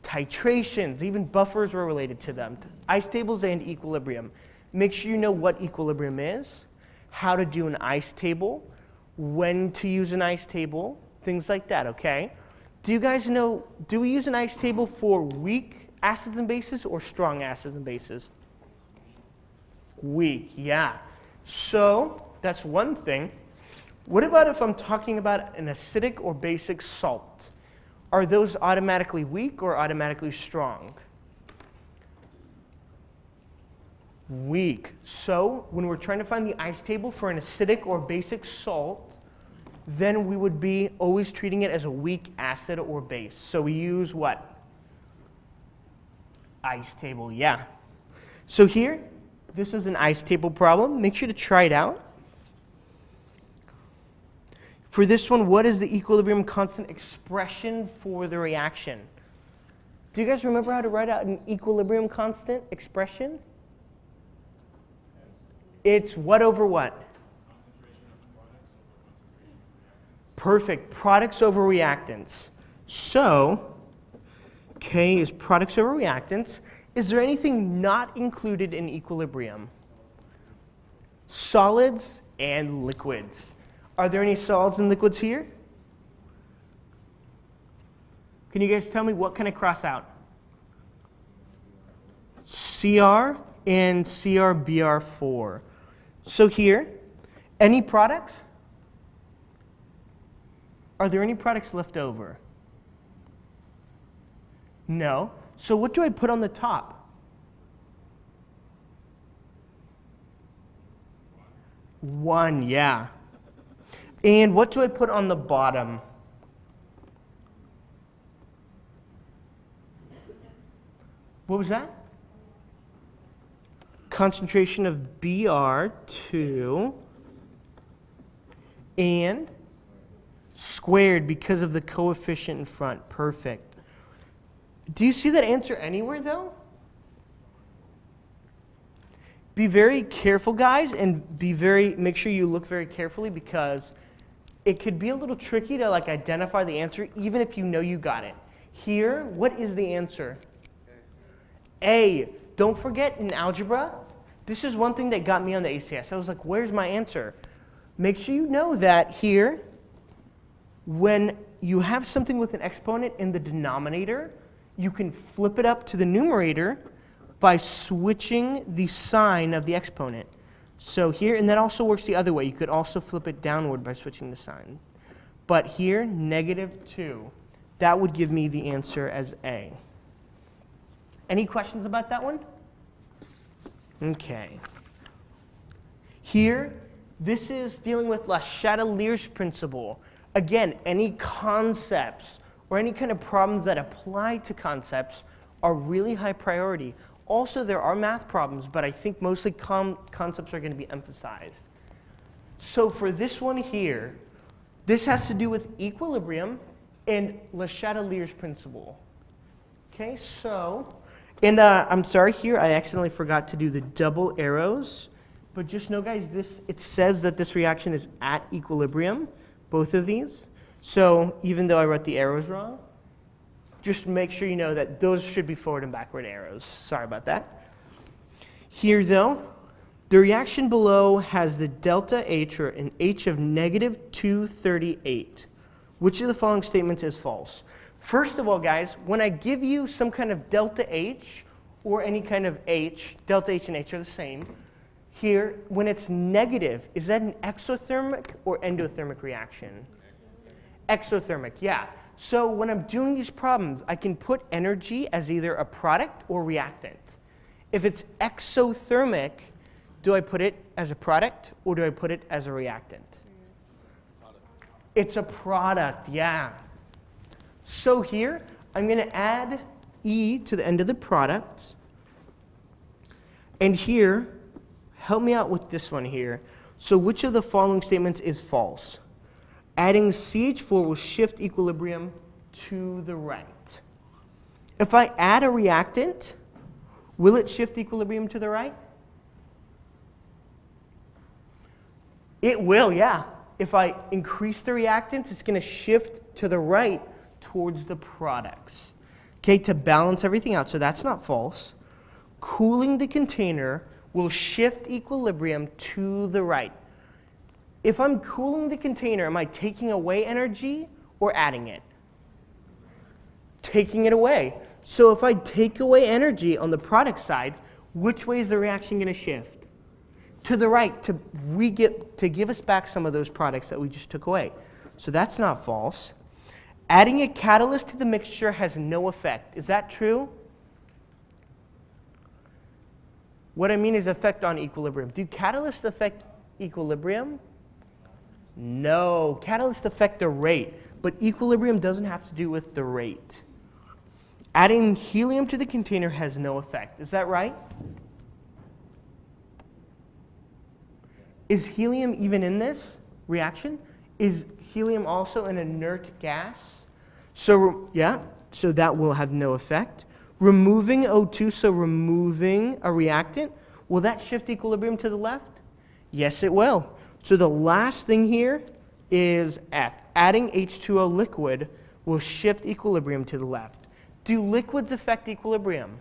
Titrations, even buffers were related to them. Ice tables and equilibrium. Make sure you know what equilibrium is, how to do an ice table, when to use an ice table, things like that, okay? Do you guys know, do we use an ice table for weak acids and bases or strong acids and bases? Weak, yeah. So that's one thing. What about if I'm talking about an acidic or basic salt? Are those automatically weak or automatically strong? Weak. So when we're trying to find the ice table for an acidic or basic salt, then we would be always treating it as a weak acid or base. So we use what? Ice table, yeah. So here, this is an ice table problem. Make sure to try it out. For this one, what is the equilibrium constant expression for the reaction? Do you guys remember how to write out an equilibrium constant expression? It's what over what? Perfect. Products over reactants. So, K is products over reactants. Is there anything not included in equilibrium? Solids and liquids. Are there any solids and liquids here? Can you guys tell me what can I cross out? CR and CrBr4. So here, any products? Are there any products left over? No. So what do I put on the top? One, yeah. And what do I put on the bottom? What was that? Concentration of Br2 and squared because of the coefficient in front. Perfect. Do you see that answer anywhere, though? Be very careful, guys, and make sure you look very carefully, because it could be a little tricky to like identify the answer, even if you know you got it. Here, what is the answer? A. Don't forget in algebra, this is one thing that got me on the ACS. I was like, where's my answer? Make sure you know that here, when you have something with an exponent in the denominator, you can flip it up to the numerator by switching the sign of the exponent. So here, and that also works the other way. You could also flip it downward by switching the sign. But here, -2. That would give me the answer as A. Any questions about that one? Okay. Here, this is dealing with Le Chatelier's principle. Again, any concepts or any kind of problems that apply to concepts are really high priority. Also, there are math problems, but I think mostly concepts are going to be emphasized. So for this one here, this has to do with equilibrium and Le Chatelier's principle. Okay, so, and I'm sorry here, I accidentally forgot to do the double arrows. But just know, guys, it says that this reaction is at equilibrium, both of these. So even though I wrote the arrows wrong, just make sure you know that those should be forward and backward arrows. Sorry about that. Here, though, the reaction below has the delta H, or an H of -238. Which of the following statements is false? First of all, guys, when I give you some kind of delta H or any kind of H, delta H and H are the same. Here, when it's negative, is that an exothermic or endothermic reaction? Exothermic, yeah. So when I'm doing these problems, I can put energy as either a product or reactant. If it's exothermic, do I put it as a product or do I put it as a reactant? Product. It's a product, yeah. So here, I'm going to add E to the end of the product. And here, help me out with this one here. So which of the following statements is false? Adding CH4 will shift equilibrium to the right. If I add a reactant, will it shift equilibrium to the right? It will, yeah. If I increase the reactants, it's going to shift to the right towards the products. Okay, to balance everything out, so that's not false. Cooling the container will shift equilibrium to the right. If I'm cooling the container, am I taking away energy or adding it? Taking it away. So if I take away energy on the product side, which way is the reaction going to shift? To the right, to give us back some of those products that we just took away. So that's not false. Adding a catalyst to the mixture has no effect. Is that true? What I mean is effect on equilibrium. Do catalysts affect equilibrium? No. Catalysts affect the rate, but equilibrium doesn't have to do with the rate. Adding helium to the container has no effect. Is that right? Is helium even in this reaction? Is helium also an inert gas? So, yeah, so that will have no effect. Removing O2, so removing a reactant, will that shift equilibrium to the left? Yes, it will. So the last thing here is F. Adding H2O liquid will shift equilibrium to the left. Do liquids affect equilibrium?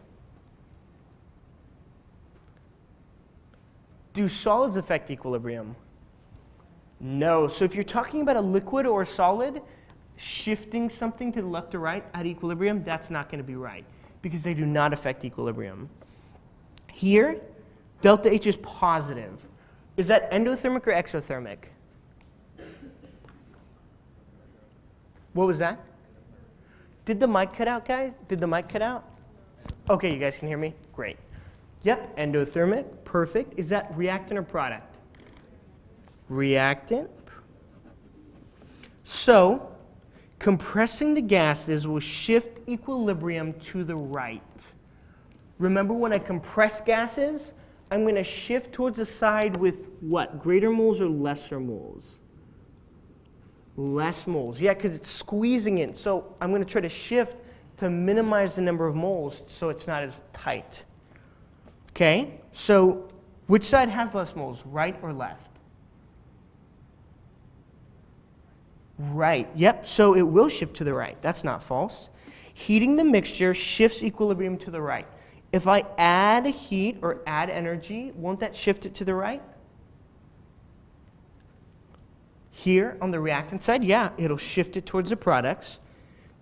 Do solids affect equilibrium? No. So if you're talking about a liquid or a solid, shifting something to the left or right at equilibrium, that's not going to be right because they do not affect equilibrium. Here, delta H is positive. Is that endothermic or exothermic? What was that? Did the mic cut out, guys? Did the mic cut out? Okay, you guys can hear me? Great. Yep, endothermic, perfect. Is that reactant or product? Reactant. So, compressing the gases will shift equilibrium to the right. Remember when I compress gases, I'm going to shift towards the side with what? Greater moles or lesser moles? Less moles. Yeah, because it's squeezing it. So I'm going to try to shift to minimize the number of moles so it's not as tight. Okay, so which side has less moles, right or left? Right, yep, so it will shift to the right. That's not false. Heating the mixture shifts equilibrium to the right. If I add heat or add energy, won't that shift it to the right? Here on the reactant side, yeah, it'll shift it towards the products.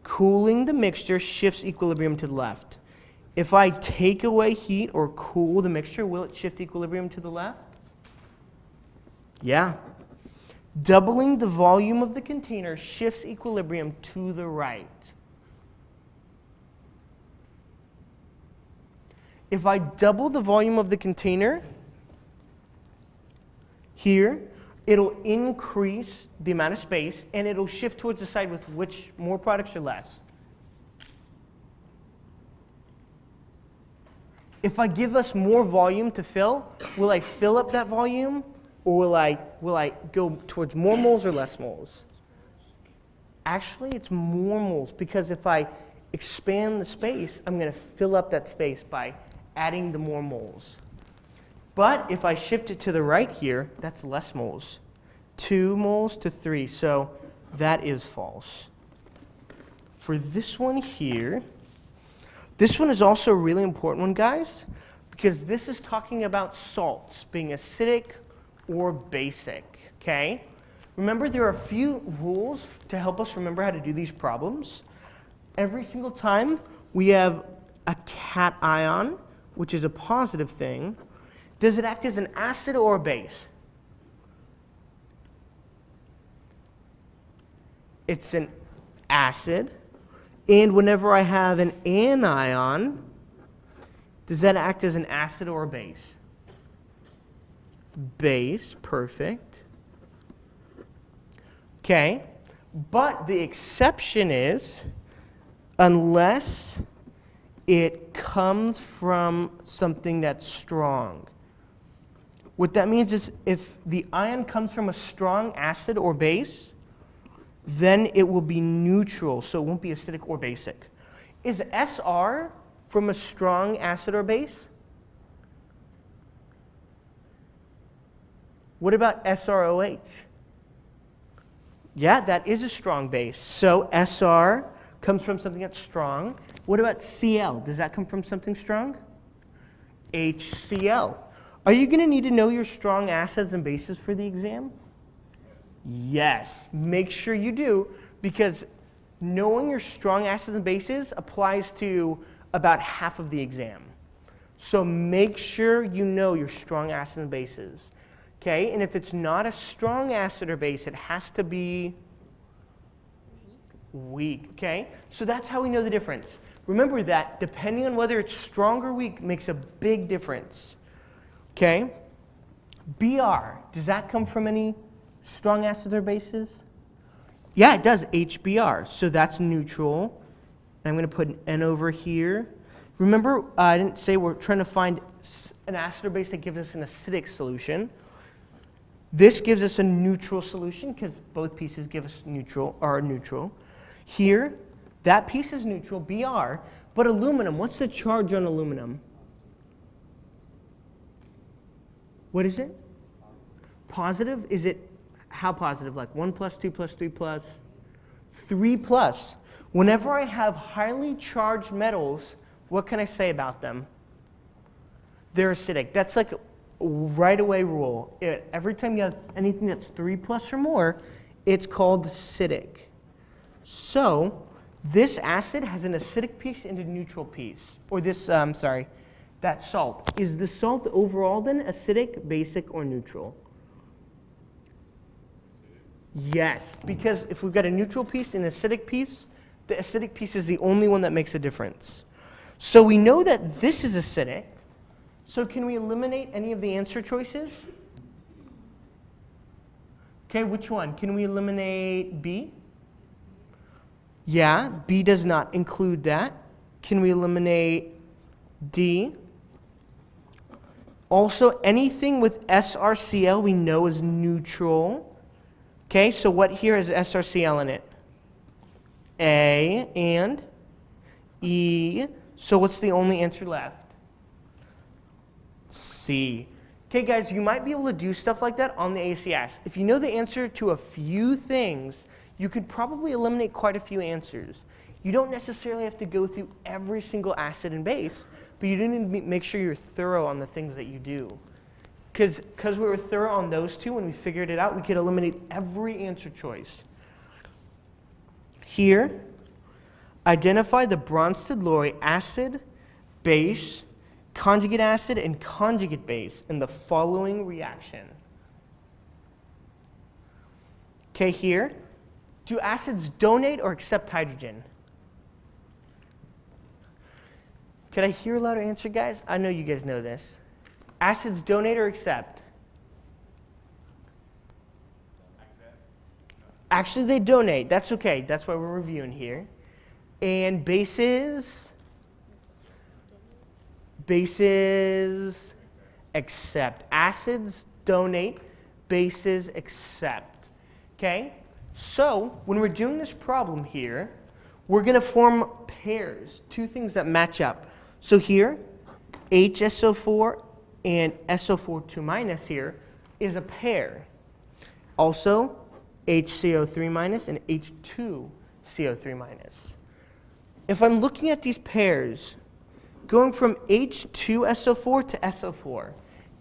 Cooling the mixture shifts equilibrium to the left. If I take away heat or cool the mixture, will it shift equilibrium to the left? Yeah. Doubling the volume of the container shifts equilibrium to the right. If I double the volume of the container here, it'll increase the amount of space and it'll shift towards the side with which more products or less? If I give us more volume to fill, will I fill up that volume or will I go towards more moles or less moles? Actually, it's more moles because if I expand the space, I'm going to fill up that space by adding the more moles. But if I shift it to the right here, that's less moles. 2 moles to 3, so that is false. For this one here, this one is also a really important one, guys, because this is talking about salts being acidic or basic, okay? Remember, there are a few rules to help us remember how to do these problems. Every single time we have a cation, which is a positive thing, does it act as an acid or a base? It's an acid. And whenever I have an anion, does that act as an acid or a base? Base, perfect. Okay, but the exception is unless it comes from something that's strong. What that means is if the ion comes from a strong acid or base, then it will be neutral, so it won't be acidic or basic. Is SR from a strong acid or base? What about SROH? Yeah, that is a strong base. So SR comes from something that's strong. What about Cl? Does that come from something strong? HCl. Are you going to need to know your strong acids and bases for the exam? Yes. Make sure you do, because knowing your strong acids and bases applies to about half of the exam. So make sure you know your strong acids and bases. Okay, and if it's not a strong acid or base, it has to be weak. Okay, so that's how we know the difference. Remember that depending on whether it's strong or weak makes a big difference. Okay, Br, does that come from any strong acids or bases? Yeah, it does, HBr, so that's neutral. I'm going to put an N over here. Remember, I didn't say we're trying to find an acid or base that gives us an acidic solution. This gives us a neutral solution because both pieces give us are neutral. Here, that piece is neutral, Br, but aluminum, what's the charge on aluminum? What is it? Positive? Is it how positive? Like 1 plus, 2 plus, 3 plus? 3 plus. Whenever I have highly charged metals, what can I say about them? They're acidic. That's like right away rule. Every time you have anything that's 3 plus or more, it's called acidic. So this acid has an acidic piece and a neutral piece. Or this, that salt. Is the salt overall then acidic, basic, or neutral? Yes, because if we've got a neutral piece and an acidic piece, the acidic piece is the only one that makes a difference. So we know that this is acidic. So can we eliminate any of the answer choices? Okay, which one? Can we eliminate B? Yeah, B does not include that. Can we eliminate D? Also, anything with SRCl we know is neutral. Okay, so what here has SRCl in it? A and E. So what's the only answer left? C. Okay, guys, you might be able to do stuff like that on the ACS. If you know the answer to a few things, you could probably eliminate quite a few answers. You don't necessarily have to go through every single acid and base, but you do need to make sure you're thorough on the things that you do. Because we were thorough on those two, when we figured it out, we could eliminate every answer choice. Here, identify the Bronsted-Lowry acid, base, conjugate acid, and conjugate base in the following reaction. Okay, here, do acids donate or accept hydrogen? Could I hear a louder answer, guys? I know you guys know this. Acids donate or accept? Actually, they donate. That's okay. That's why we're reviewing here. And bases? Bases accept. Acids donate. Bases accept. Okay? So, when we're doing this problem here, we're going to form pairs, two things that match up. So here, HSO4 and SO4 2- here is a pair. Also, HCO3- and H2CO3-. If I'm looking at these pairs, going from H2SO4 to SO4,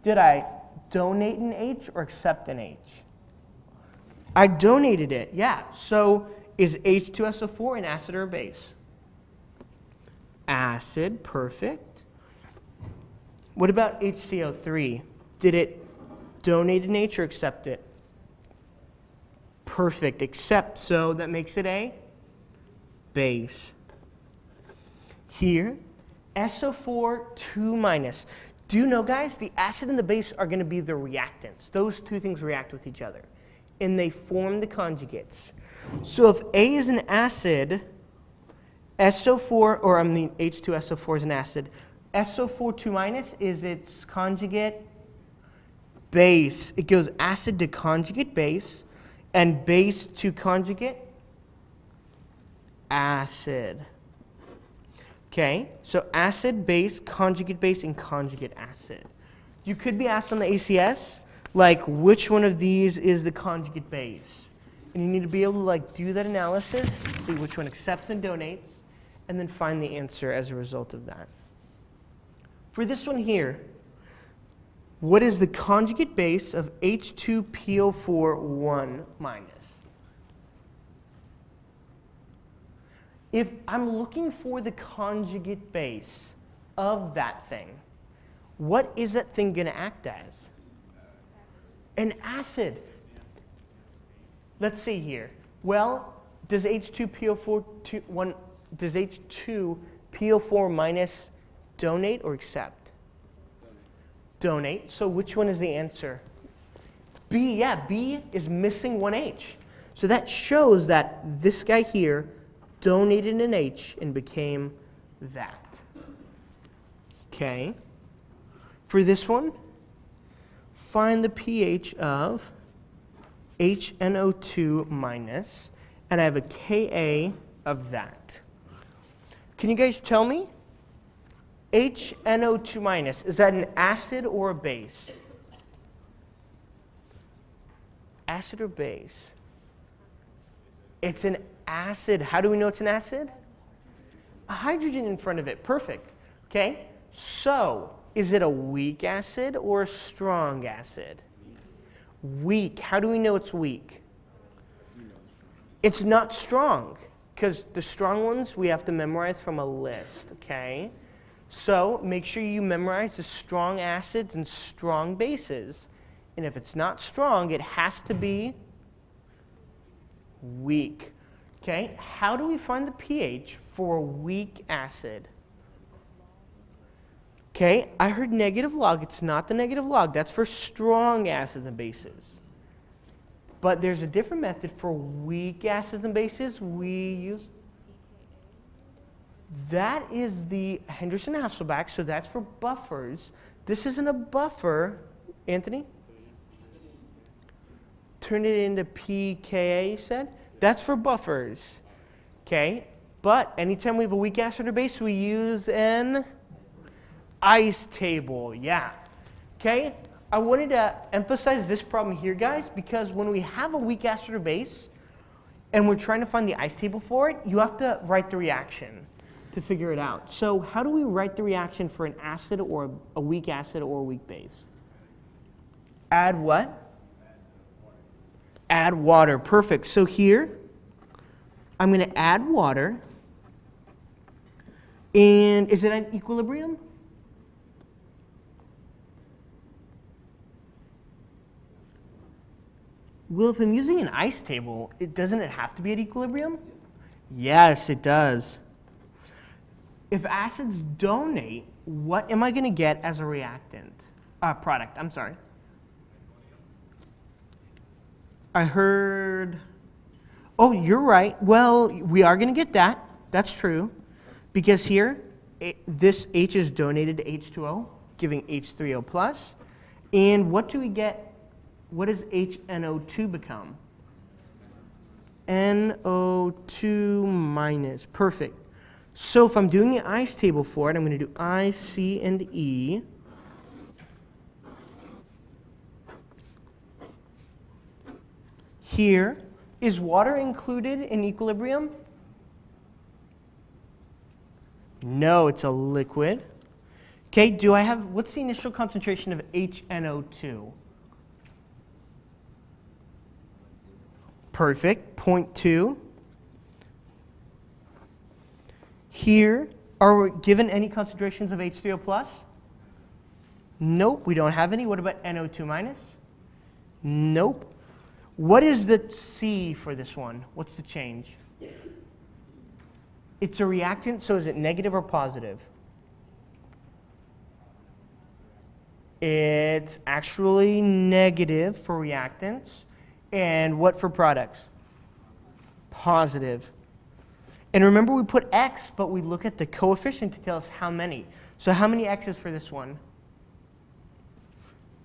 did I donate an H or accept an H? I donated it, yeah. So is H2SO4 an acid or a base? Acid, perfect. What about HCO3? Did it donate an H or accept it? Perfect, accept. So that makes it a base. Here, SO4 2-. Do you know, guys, the acid and the base are going to be the reactants. Those two things react with each other, and they form the conjugates. So if A is an acid, H2SO4 is an acid, SO4 2- is its conjugate base. It goes acid to conjugate base, and base to conjugate acid. Okay, so acid, base, and conjugate acid. You could be asked on the ACS, like, which one of these is the conjugate base? And you need to be able to like do that analysis, see which one accepts and donates, and then find the answer as a result of that. For this one here, what is the conjugate base of H2PO4 1 minus? If I'm looking for the conjugate base of that thing, what is that thing going to act as? An acid. Let's see here. Well, does H2PO4 minus donate or accept? Donate. So which one is the answer? B. Yeah, B is missing one H. So that shows that this guy here donated an H and became that. Okay. For this one, find the pH of HNO2 minus, and I have a Ka of that. Can you guys tell me? HNO2 minus, is that an acid or a base? Acid or base? It's an acid. How do we know it's an acid? A hydrogen in front of it. Perfect. Okay? So, is it a weak acid or a strong acid? Weak. How do we know it's weak? It's not strong, because the strong ones we have to memorize from a list, okay? So make sure you memorize the strong acids and strong bases. And if it's not strong, it has to be weak. Okay, how do we find the pH for a weak acid? Okay, I heard negative log. It's not the negative log. That's for strong acids and bases. But there's a different method for weak acids and bases. We use... That is the Henderson-Hasselbalch, so that's for buffers. This isn't a buffer. Anthony? Turn it into pKa, you said? That's for buffers. Okay, but anytime we have a weak acid or base, we use an ice table. Yeah. Okay, I wanted to emphasize this problem here, guys, because when we have a weak acid or base and we're trying to find the ice table for it, you have to write the reaction to figure it out. So how do we write the reaction for an acid or a weak acid or a weak base? Add what? Add water. Perfect. So here, I'm going to add water. And is it at equilibrium? Well, if I'm using an ice table, doesn't it have to be at equilibrium? Yes, it does. If acids donate, what am I going to get as a reactant? Product, I'm sorry. I heard, oh, you're right. Well, we are going to get that. That's true. Because here, this H is donated to H2O, giving H3O plus. And what do we get? What does HNO2 become? NO2 minus. Perfect. So if I'm doing the ice table for it, I'm going to do I, C, and E. Here, is water included in equilibrium? No, it's a liquid. Okay, do I have, what's the initial concentration of HNO2? Perfect, 0.2. Here, are we given any concentrations of H3O plus? Nope, we don't have any. What about NO2 minus? Nope. What is the C for this one? What's the change? It's a reactant, so is it negative or positive? It's actually negative for reactants. And what for products? Positive. And remember, we put X, but we look at the coefficient to tell us how many. So how many X's for this one?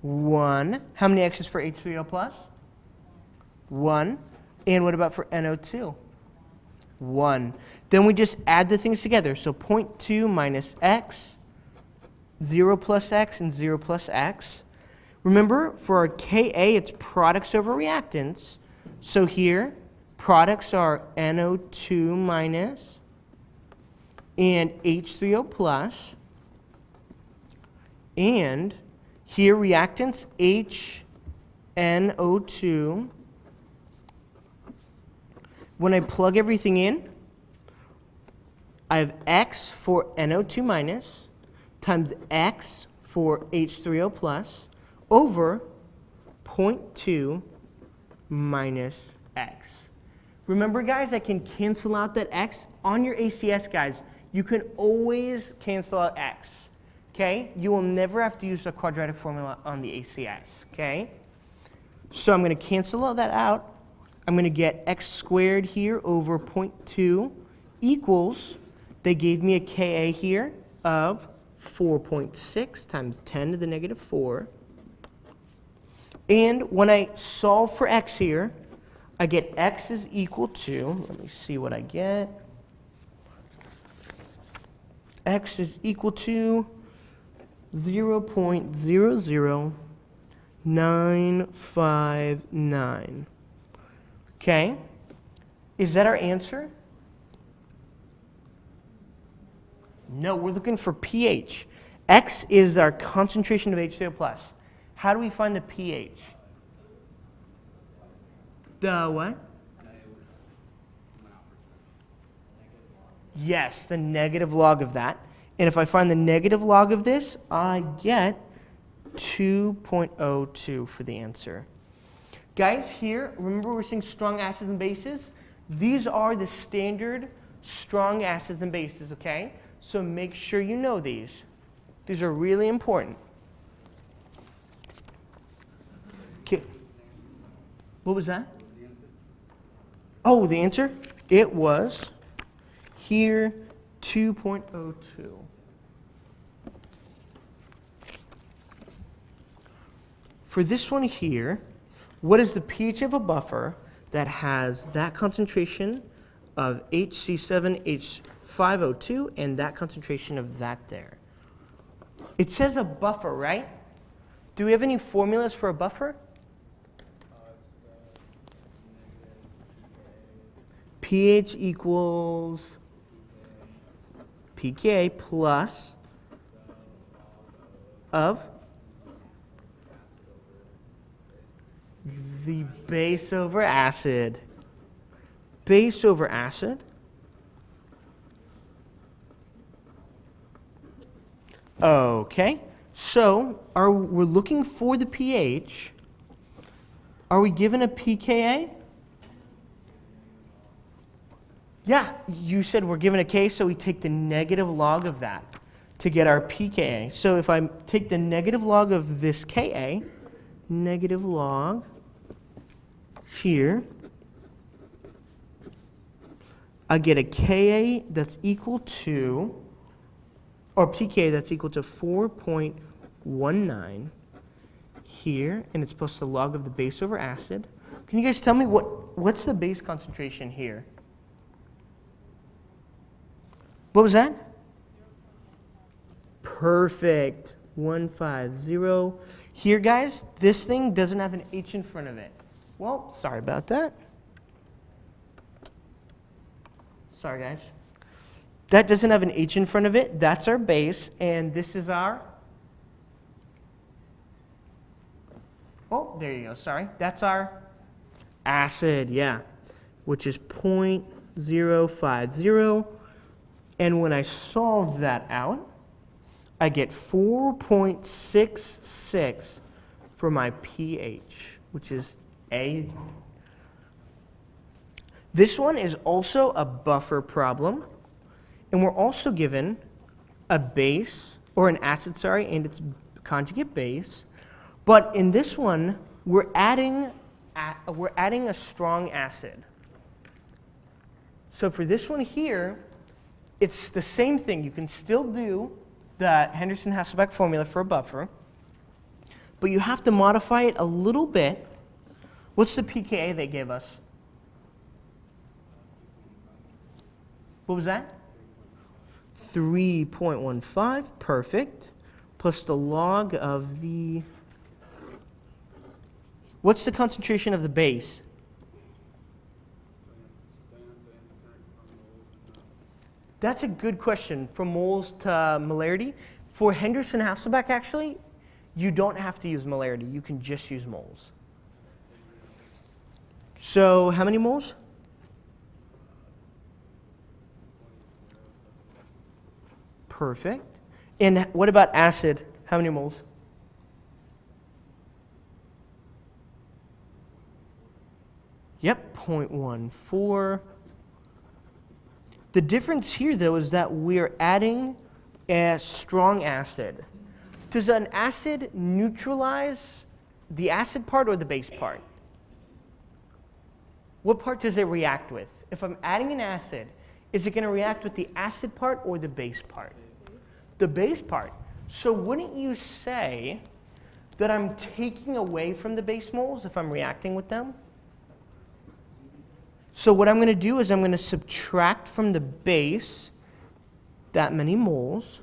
1. How many X's for H3O plus? 1. And what about for NO2? 1. Then we just add the things together. So 0.2 minus x, 0 plus x, and 0 plus x. Remember, for our Ka, it's products over reactants. So here, products are NO2 minus and H3O plus. And here, reactants, HNO2. When I plug everything in, I have X for NO2 minus times X for H3O plus over 0.2 minus X. Remember, guys, I can cancel out that X. On your ACS, guys, you can always cancel out X, okay? You will never have to use the quadratic formula on the ACS, okay? So I'm going to cancel all that out. I'm going to get X squared here over 0.2 equals, they gave me a Ka here of 4.6 times 10 to the negative 4. And when I solve for X here, I get X is equal to, let me see what I get. X is equal to 0.00959. Okay, is that our answer? No, we're looking for pH. X is our concentration of H2O plus. How do we find the pH? The what? Yes, the negative log of that. And if I find the negative log of this, I get 2.02 for the answer. Guys, here, remember we're seeing strong acids and bases? These are the standard strong acids and bases, okay? So make sure you know these. These are really important. Okay. What was that? Oh, the answer? It was here 2.02. For this one here, what is the pH of a buffer that has that concentration of HC7H5O2 and that concentration of that there? It says a buffer, right? Do we have any formulas for a buffer? pH equals pKa plus of the base over acid. Base over acid. Okay, so we're looking for the pH. Are we given a pKa? Yeah, you said we're given a K, so we take the negative log of that to get our pKa. So if I take the negative log of this Ka, negative log here, I get a Ka that's equal to, or pKa that's equal to 4.19 here, and it's plus the log of the base over acid. Can you guys tell me what's the base concentration here? What was that? Perfect. 150. Here, guys, this thing doesn't have an H in front of it. Well, sorry about that. Sorry, guys. That doesn't have an H in front of it. That's our base, and this is our... Oh, there you go. Sorry. That's our acid, yeah, which is 0.050. And when I solve that out, I get 4.66 for my pH, which is A. This one is also a buffer problem, and we're also given a base, or an acid, sorry, and its conjugate base. But in this one, we're adding a strong acid. So for this one here, it's the same thing. You can still do the Henderson-Hasselbalch formula for a buffer, but you have to modify it a little bit. What's the pKa they gave us? What was that? 3.15, perfect. Plus the log of the, what's the concentration of the base? That's a good question. From moles to molarity. For Henderson-Hasselbalch, actually, you don't have to use molarity. You can just use moles. So how many moles? Perfect. And what about acid? How many moles? Yep, 0.14. The difference here, though, is that we're adding a strong acid. Does an acid neutralize the acid part or the base part? What part does it react with? If I'm adding an acid, is it going to react with the acid part or the base part? The base part. So wouldn't you say that I'm taking away from the base moles if I'm reacting with them? So what I'm going to do is I'm going to subtract from the base that many moles.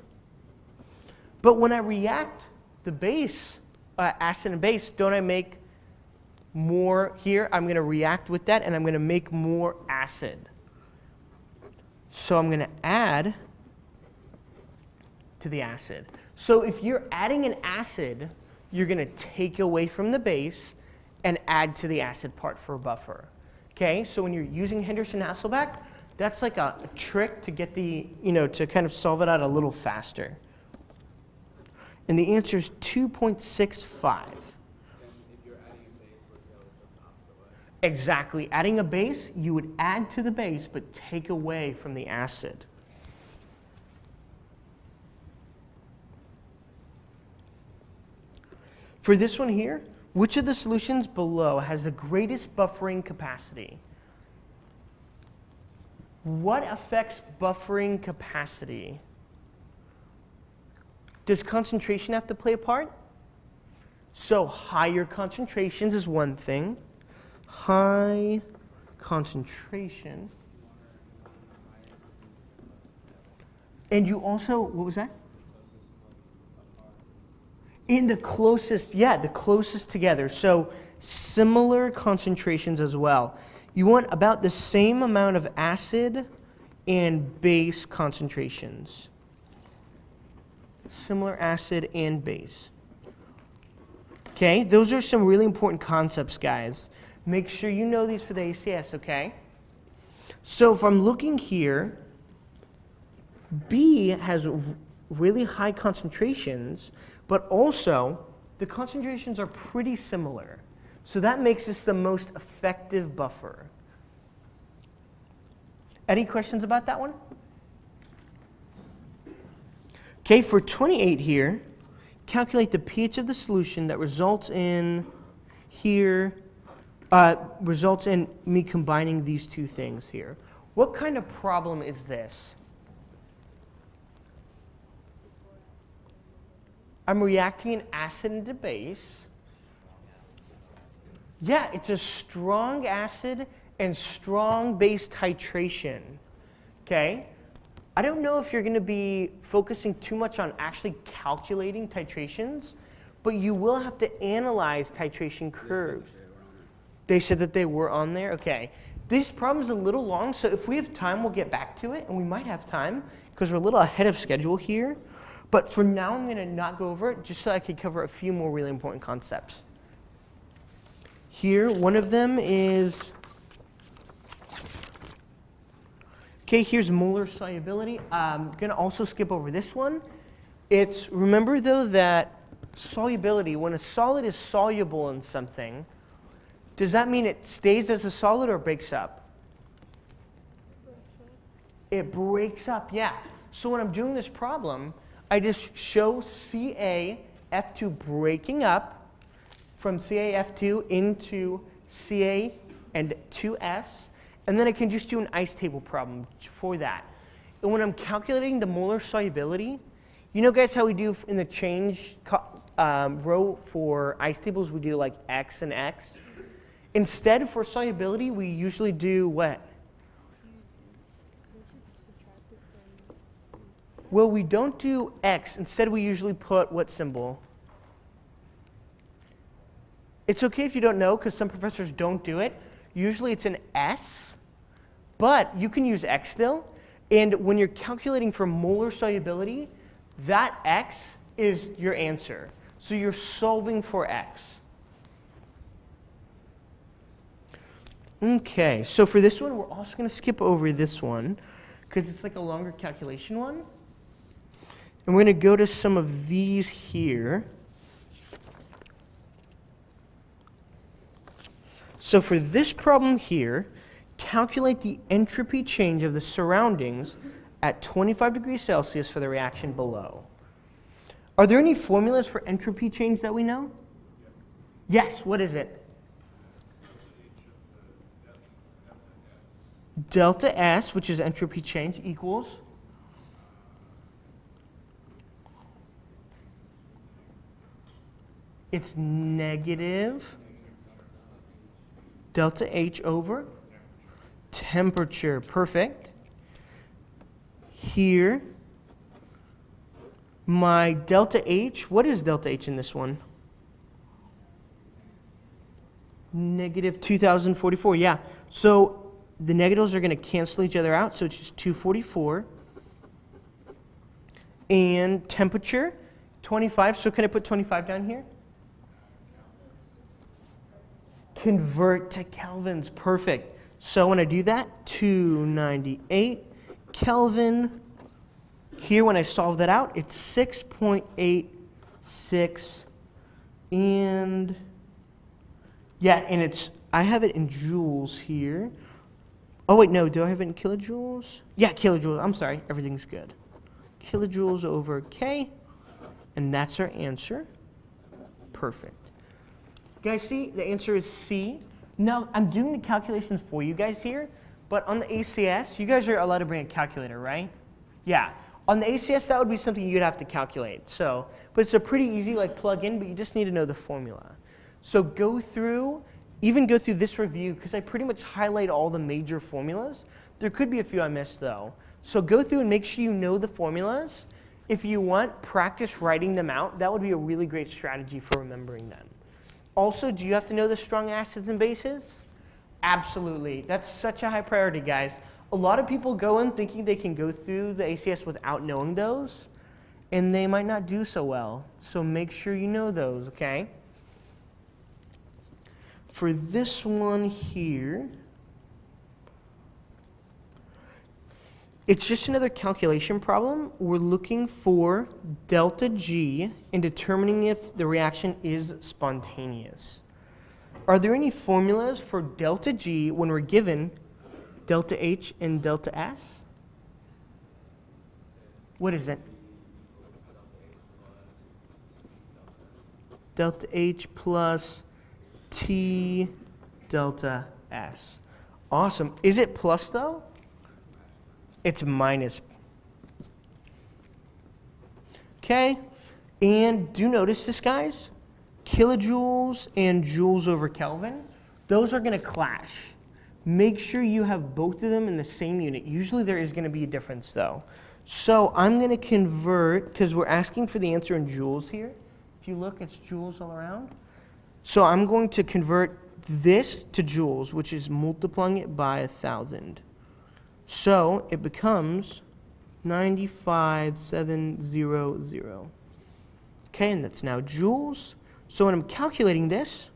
But when I react the base, acid and base, don't I make more here? I'm going to react with that, and I'm going to make more acid. So I'm going to add to the acid. So if you're adding an acid, you're going to take away from the base and add to the acid part for a buffer. Okay, so when you're using Henderson-Hasselbalch, that's like a trick to get the, to kind of solve it out a little faster. And the answer is 2.65. Exactly. Adding a base, you would add to the base, but take away from the acid. For this one here, which of the solutions below has the greatest buffering capacity? What affects buffering capacity? Does concentration have to play a part? So higher concentrations is one thing. High concentration. And you also, what was that? In the closest, the closest together. So similar concentrations as well. You want about the same amount of acid and base concentrations. Similar acid and base. Okay, those are some really important concepts, guys. Make sure you know these for the ACS, okay? So if I'm looking here, B has really high concentrations, but also the concentrations are pretty similar. So that makes this the most effective buffer. Any questions about that one? Okay, for 28 here, calculate the pH of the solution that results in results in me combining these two things here. What kind of problem is this? I'm reacting an acid into base. Yeah, it's a strong acid and strong base titration. Okay? I don't know if you're going to be focusing too much on actually calculating titrations, but you will have to analyze titration curves. They said that they were on there? Okay. This problem is a little long, so if we have time, we'll get back to it, and we might have time because we're a little ahead of schedule here. But for now, I'm going to not go over it just so I can cover a few more really important concepts. Here, one of them is, okay, here's molar solubility. I'm going to also skip over this one. Remember though that solubility, when a solid is soluble in something, does that mean it stays as a solid or breaks up? It breaks up, yeah. So when I'm doing this problem, I just show CaF2 breaking up from CaF2 into Ca and 2Fs, and then I can just do an ice table problem for that. And when I'm calculating the molar solubility, you know guys how we do in the change row for ice tables, we do like X and X? Instead, for solubility, we usually do what? Well, we don't do X. Instead, we usually put what symbol? It's okay if you don't know, because some professors don't do it. Usually it's an S, but you can use X still. And when you're calculating for molar solubility, that X is your answer. So you're solving for X. Okay, so for this one, we're also going to skip over this one, because it's like a longer calculation one. And we're going to go to some of these here. So for this problem here, calculate the entropy change of the surroundings at 25 degrees Celsius for the reaction below. Are there any formulas for entropy change that we know? Yes, what is it? Delta S, which is entropy change, equals it's negative delta H over temperature. Perfect. Here, my delta H, what is delta H in this one? Negative 2044, yeah. So the negatives are going to cancel each other out, so it's just 244. And temperature, 25. So can I put 25 down here? Convert to kelvins. Perfect. So when I do that, 298 Kelvin. Here, when I solve that out, it's 6.86. And yeah, and it's, I have it in joules here. Oh, wait, no, do I have it in kilojoules? Yeah, kilojoules. I'm sorry, everything's good. Kilojoules over K, and that's our answer. Perfect. Guys, see, the answer is C. Now, I'm doing the calculations for you guys here, but on the ACS, you guys are allowed to bring a calculator, right? Yeah. On the ACS, that would be something you'd have to calculate. So, but it's a pretty easy, like, plug in, but you just need to know the formula. So go through, even go through this review, because I pretty much highlight all the major formulas. There could be a few I missed, though. So go through and make sure you know the formulas. If you want, practice writing them out. That would be a really great strategy for remembering them. Also, do you have to know the strong acids and bases? Absolutely. That's such a high priority, guys. A lot of people go in thinking they can go through the ACS without knowing those, and they might not do so well. So make sure you know those, okay? For this one here, it's just another calculation problem. We're looking for delta G and determining if the reaction is spontaneous. Are there any formulas for delta G when we're given delta H and delta S? What is it? Delta H plus T delta S. Awesome. Is it plus, though? It's minus. Okay, and do notice this, guys. Kilojoules and joules over Kelvin, those are going to clash. Make sure you have both of them in the same unit. Usually there is going to be a difference, though. So I'm going to convert, because we're asking for the answer in joules here. If you look, it's joules all around. So I'm going to convert this to joules, which is multiplying it by 1,000. So it becomes 95,700. Okay, and that's now joules. So when I'm calculating this,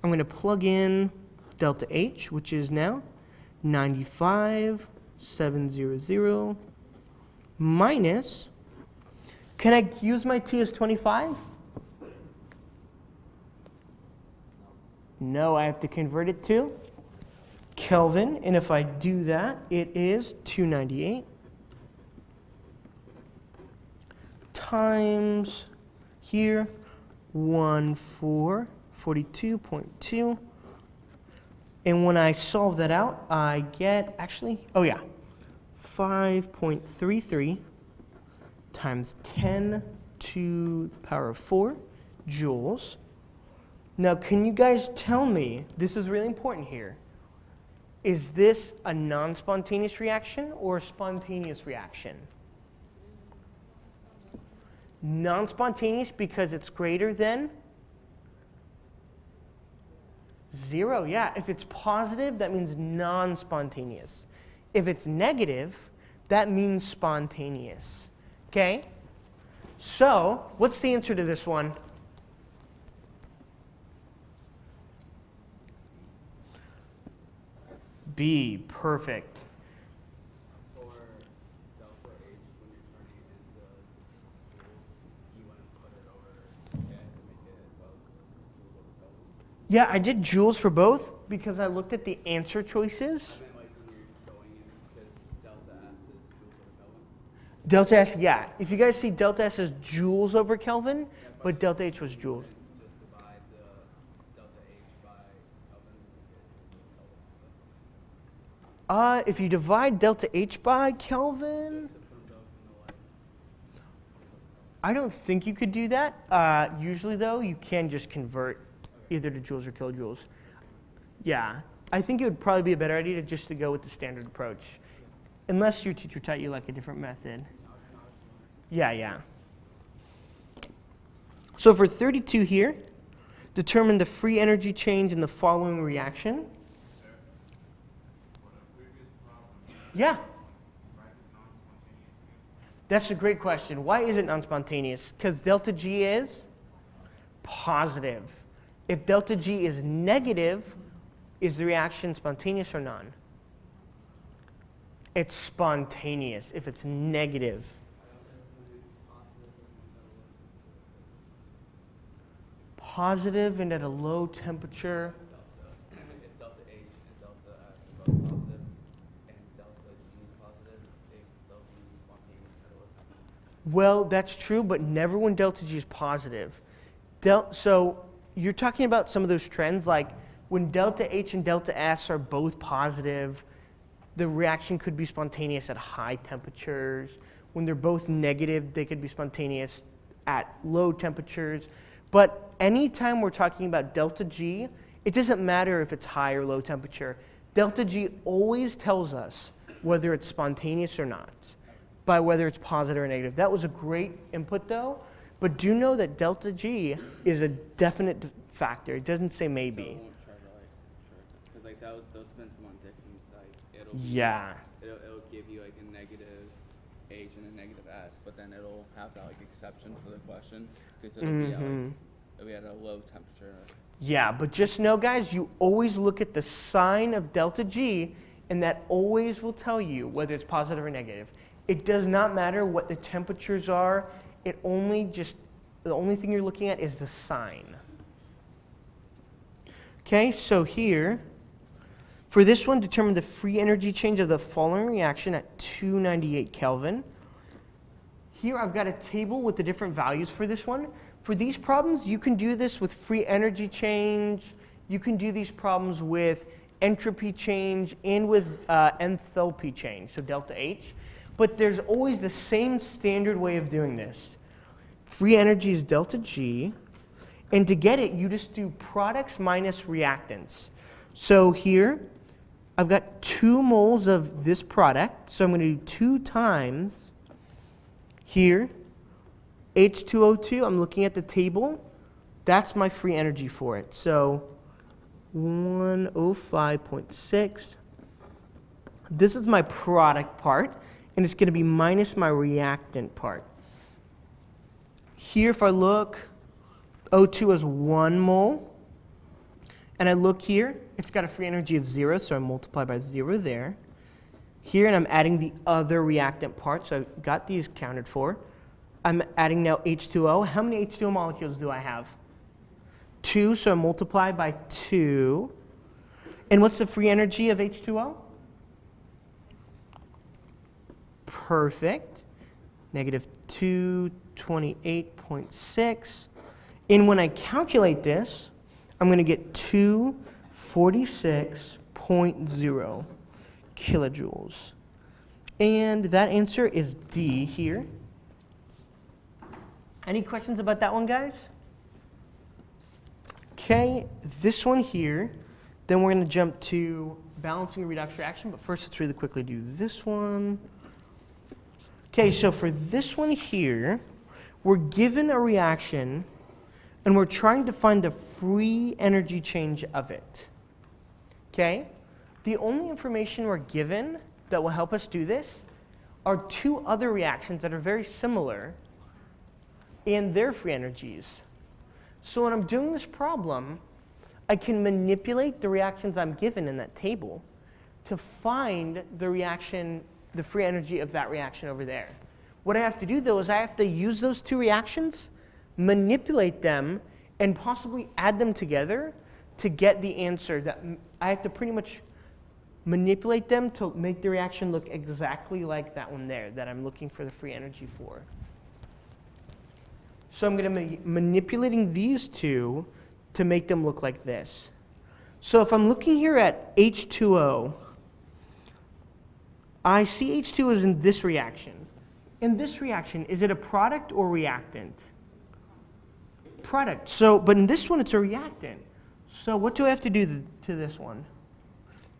I'm going to plug in delta H, which is now 95,700 minus, can I use my T as 25? No, I have to convert it to Kelvin, and if I do that, it is 298 times here 1442.2, and when I solve that out, I get actually, 5.33 times 10 to the power of 4 joules. Now, can you guys tell me, this is really important here, is this a non-spontaneous reaction or a spontaneous reaction? Non-spontaneous because it's greater than 0. Yeah, if it's positive, that means non-spontaneous. If it's negative, that means spontaneous. Okay? So, what's the answer to this one? B, perfect. For delta H, when you're turning it into joules, you want to put it over to make it about joules over Kelvin. Yeah, I did joules for both because I looked at the answer choices. I meant like when you're going in, because delta S is joules over Kelvin. Delta S, yeah. If you guys see delta S as joules over Kelvin, but delta H was joules. Just divide the delta H by Kelvin and make it joules over Kelvin. If you divide delta H by Kelvin, To put them both in the like. I don't think you could do that. Usually, though, you can just convert either to joules or kilojoules. Yeah, I think it would probably be a better idea just to go with the standard approach, unless your teacher taught you like a different method. Yeah, yeah. So for 32 here, determine the free energy change in the following reaction. Yeah. That's a great question. Why is it non-spontaneous? Because delta G is positive. If delta G is negative, is the reaction spontaneous or non? It's spontaneous if it's negative. Positive and at a low temperature. If delta H and delta S are both positive, and delta G is positive, they can still be spontaneous at a low temperature. Well, that's true, but never when delta G is positive. So you're talking about some of those trends, like when delta H and delta S are both positive, the reaction could be spontaneous at high temperatures. When they're both negative, they could be spontaneous at low temperatures. But anytime we're talking about delta G, it doesn't matter if it's high or low temperature. Delta G always tells us whether it's spontaneous or not, by whether it's positive or negative. That was a great input, though. But do know that delta G is a definite factor. It doesn't say So maybe. I won't try to because like those been some on Dixon's site. Yeah. It'll give you like a negative H and a negative S, but then it'll have that like exception for the question because it'll be at a low temperature. Yeah, but just know, guys, you always look at the sign of delta G, and that always will tell you whether it's positive or negative. It does not matter what the temperatures are. The only thing you're looking at is the sign. Okay, so here, for this one, determine the free energy change of the following reaction at 298 Kelvin. Here I've got a table with the different values for this one. For these problems, you can do this with free energy change. You can do these problems with entropy change and with enthalpy change, so delta H. But there's always the same standard way of doing this. Free energy is delta G. And to get it, you just do products minus reactants. So here, I've got 2 moles of this product. So I'm going to do 2 times here, H2O2. I'm looking at the table. That's my free energy for it. So 105.6. This is my product part, and it's going to be minus my reactant part. Here, if I look, O2 is 1 mole. And I look here, it's got a free energy of 0, so I multiply by 0 there. Here, and I'm adding the other reactant part, so I've got these counted for. I'm adding now H2O. How many H2O molecules do I have? 2, so I multiply by 2. And what's the free energy of H2O? Perfect. Negative 228.6. And when I calculate this, I'm going to get 246.0 kilojoules. And that answer is D here. Any questions about that one, guys? Okay, this one here. Then we're going to jump to balancing a redox reaction. But first, let's really quickly do this one. Okay, so for this one here, We're given a reaction, and we're trying to find the free energy change of it. Okay? The only information we're given that will help us do this are two other reactions that are very similar and their free energies. So when I'm doing this problem, I can manipulate the reactions I'm given in that table to find the reaction, the free energy of that reaction over there. What I have to do, though, is I have to use those two reactions, manipulate them, and possibly add them together to get the answer. That I have to pretty much manipulate them to make the reaction look exactly like that one there that I'm looking for the free energy for. So I'm going to be manipulating these two to make them look like this. So if I'm looking here at H2O, I see H2O is in this reaction. In this reaction, is it a product or reactant? Product. So, but in this one, it's a reactant. So what do I have to do to this one?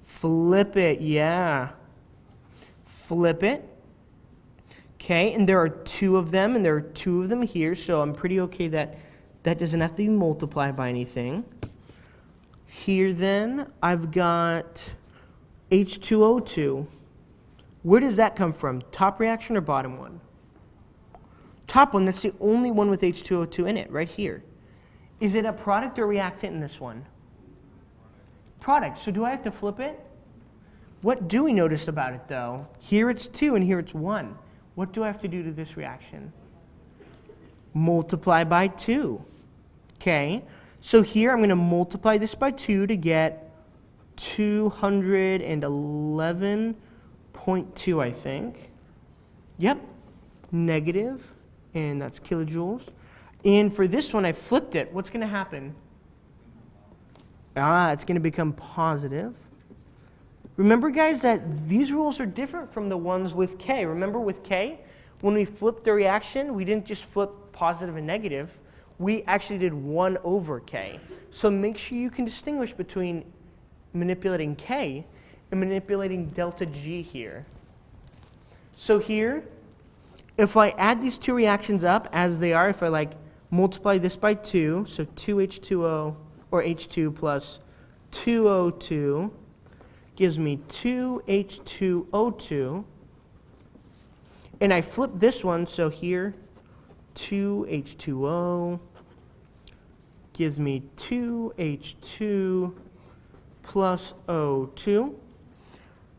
Flip it, yeah. Flip it. Okay, and there are two of them, and there are two of them here, so I'm pretty okay that that doesn't have to be multiplied by anything. Here then, I've got H2O2. Where does that come from? Top reaction or bottom one? Top one, that's the only one with H2O2 in it, right here. Is it a product or reactant in this one? Product. So do I have to flip it? What do we notice about it, though? Here it's 2 and here it's 1. What do I have to do to this reaction? Multiply by 2. Okay. So here I'm going to multiply this by 2 to get 211.2, I think. Yep. Negative. And that's kilojoules. And for this one, I flipped it. What's going to happen? It's going to become positive. Remember, guys, that these rules are different from the ones with K. Remember with K, when we flipped the reaction, we didn't just flip positive and negative. We actually did 1 over K. So make sure you can distinguish between manipulating K and manipulating delta G here. So here, if I add these two reactions up as they are, if I multiply this by 2, so 2H2O, or H2 plus 2O2, gives me 2H2O2. And I flip this one, so here, 2H2O gives me 2H2 plus O2.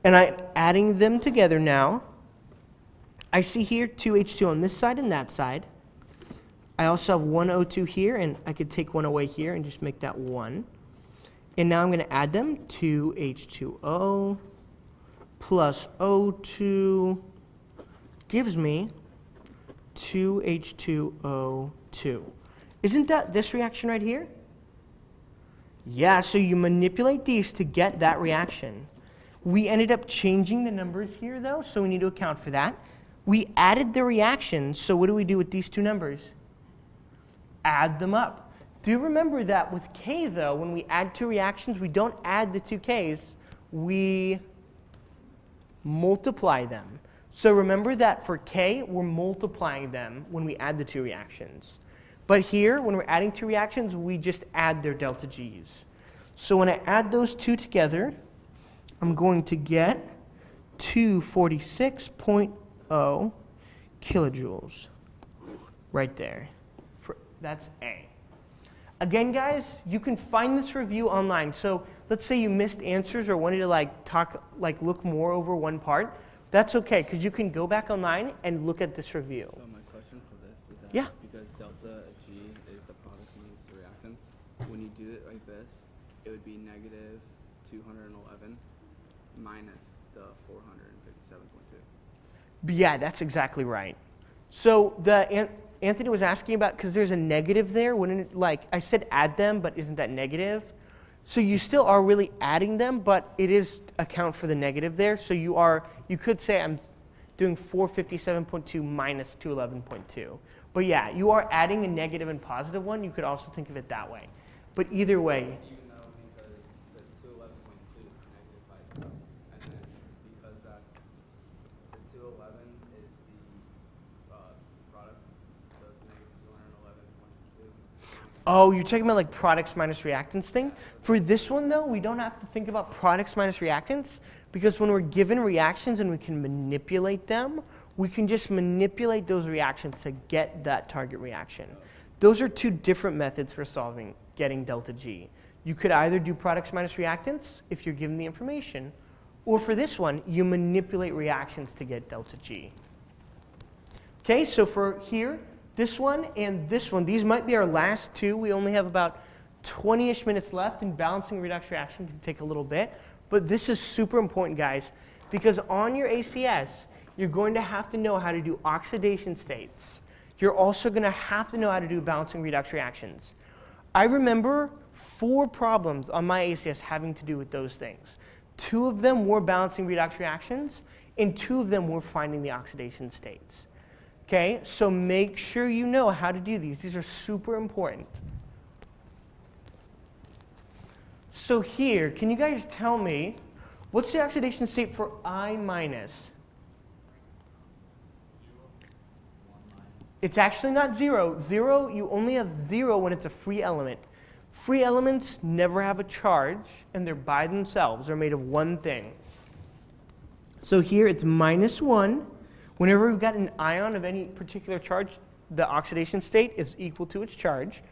And I'm adding them together now. I see here 2H2 on this side and that side. I also have 1 O2 here, and I could take 1 away here and just make that 1. And now I'm going to add them. 2H2O plus O2 gives me 2H2O2. Isn't that this reaction right here? Yeah, so you manipulate these to get that reaction. We ended up changing the numbers here, though, so we need to account for that. We added the reactions, so what do we do with these two numbers? Add them up. Do remember that with K, though, when we add two reactions, we don't add the two Ks, we multiply them. So remember that for K, we're multiplying them when we add the two reactions. But here, when we're adding two reactions, we just add their delta Gs. So when I add those two together, I'm going to get 246.0 kilojoules right there. That's A. Again, guys, you can find this review online. So let's say you missed answers or wanted to look more over one part. That's okay, because you can go back online and look at this review. So my question for this is that because delta G is the product minus the reactants, when you do it like this, it would be negative 211 minus the 457.2. Yeah, that's exactly right. So Anthony was asking about, because there's a negative there, wouldn't it, I said add them, but isn't that negative? So you still are really adding them, but it is account for the negative there. So you could say I'm doing 457.2 minus 211.2. But yeah, you are adding a negative and positive one. You could also think of it that way. But either way. Even though because the 211.2 is negative by itself, and then because that's the 211 is the product, so it's negative Oh, you're talking about like products minus reactants thing? For this one though, we don't have to think about products minus reactants because when we're given reactions and we can manipulate them, we can just manipulate those reactions to get that target reaction. Those are two different methods for getting delta G. You could either do products minus reactants if you're given the information, or for this one, you manipulate reactions to get delta G. Okay, so for here, this one and this one, these might be our last two. We only have about 20-ish minutes left, and balancing redox reaction can take a little bit. But this is super important, guys, because on your ACS, you're going to have to know how to do oxidation states. You're also going to have to know how to do balancing redox reactions. I remember 4 problems on my ACS having to do with those things. 2 of them were balancing redox reactions, and 2 of them were finding the oxidation states. Okay, so make sure you know how to do these. These are super important. So here, can you guys tell me, what's the oxidation state for I minus? It's actually not 0. 0, you only have 0 when it's a free element. Free elements never have a charge, and they're by themselves. They're made of one thing. So here it's -1. Whenever we've got an ion of any particular charge, the oxidation state is equal to its charge.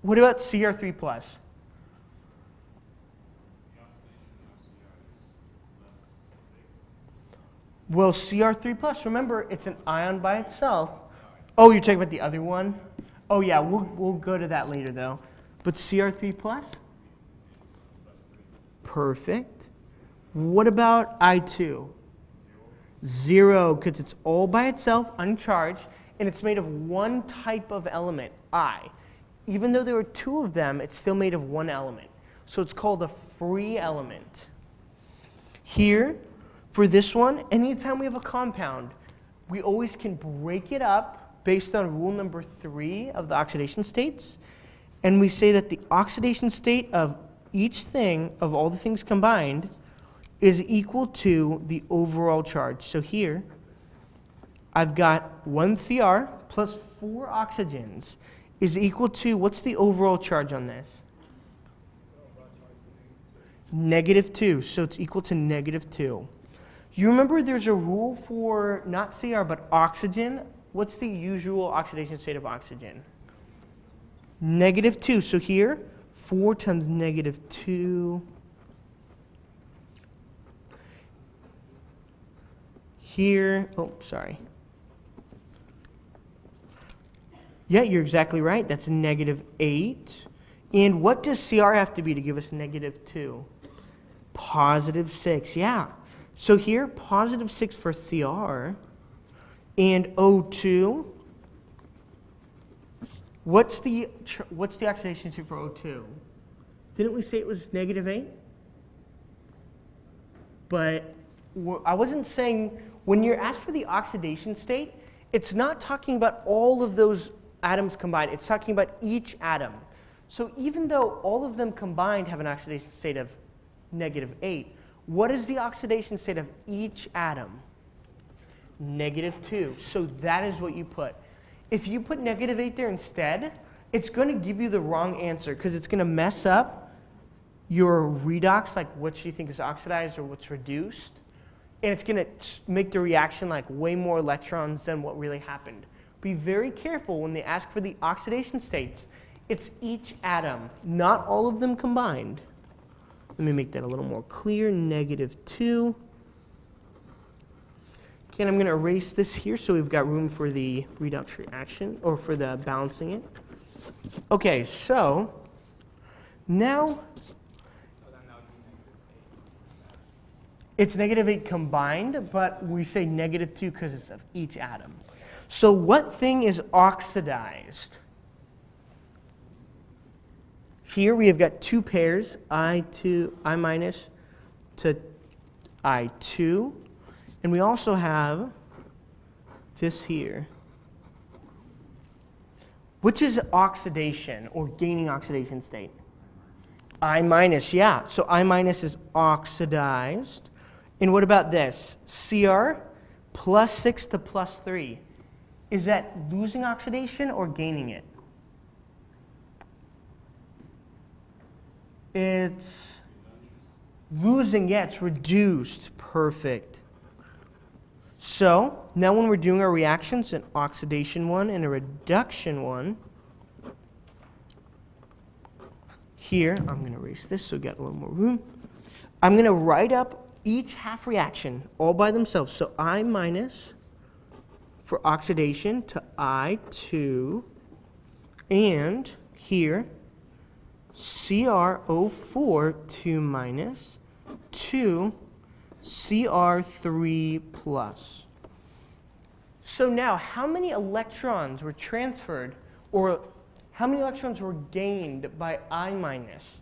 What about Cr3+? Well, Cr3+, remember, it's an ion by itself. Oh, you're talking about the other one? Oh, yeah, we'll go to that later, though. But Cr3+? Perfect. What about I2? 0, because it's all by itself, uncharged, and it's made of one type of element, I. Even though there are 2 of them, it's still made of one element. So it's called a free element. Here, for this one, anytime we have a compound, we always can break it up based on rule number 3 of the oxidation states. And we say that the oxidation state of each thing, of all the things combined, is equal to the overall charge. So here, I've got 1 Cr plus 4 oxygens is equal to, what's the overall charge on this? -2, so it's equal to -2. You remember there's a rule for not Cr, but oxygen. What's the usual oxidation state of oxygen? -2, so here, 4 times -2. Here, oh, sorry. Yeah, you're exactly right. That's a -8. And what does Cr have to be to give us -2? +6, yeah. So here, +6 for Cr. And O2, what's the oxidation state for O2? Didn't we say it was -8? But I wasn't saying, when you're asked for the oxidation state, it's not talking about all of those atoms combined. It's talking about each atom. So even though all of them combined have an oxidation state of -8, what is the oxidation state of each atom? -2. So that is what you put. If you put -8 there instead, it's going to give you the wrong answer because it's going to mess up your redox, like what you think is oxidized or what's reduced. And it's going to make the reaction like way more electrons than what really happened. Be very careful when they ask for the oxidation states. It's each atom, not all of them combined. Let me make that a little more clear. -2. Okay, and I'm going to erase this here so we've got room for the redox reaction, or for the balancing it. Okay, so now it's -8 combined, but we say -2 because it's of each atom. So what thing is oxidized? Here we have got 2 pairs, I minus to I2. And we also have this here. Which is oxidation, or gaining oxidation state? I minus, yeah. So I minus is oxidized. And what about this? Cr +6 to +3. Is that losing oxidation or gaining it? It's losing, yeah, it's reduced. Perfect. So now when we're doing our reactions, an oxidation one and a reduction one, here, I'm going to erase this so we got a little more room. I'm going to write up each half reaction all by themselves. So I minus for oxidation to I2, and here, CrO4 2 minus 2 Cr3 plus. So now, how many electrons were transferred, or how many electrons were gained by I minus?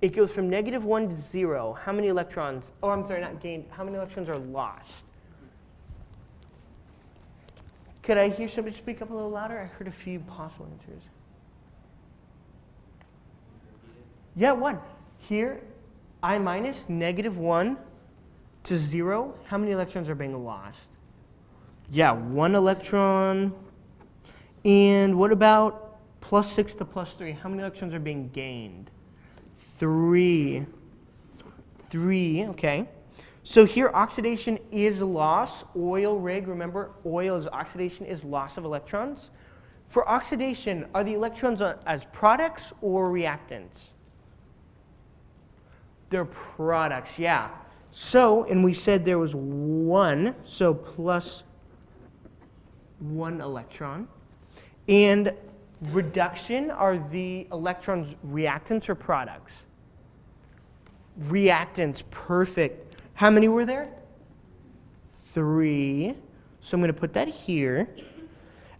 It goes from -1 to 0. How many electrons, oh, I'm sorry, not gained, how many electrons are lost? Could I hear somebody speak up a little louder? I heard a few possible answers. Yeah, 1. Here, I minus, -1 to 0. How many electrons are being lost? Yeah, 1 electron. And what about +6 to +3? How many electrons are being gained? 3. 3, okay. So here, oxidation is loss. Oil rig, remember, oil is oxidation is loss of electrons. For oxidation, are the electrons as products or reactants? They're products, yeah. So, and we said there was 1, so plus 1 electron. And reduction, are the electrons reactants or products? Reactants, perfect. How many were there? 3. So I'm going to put that here.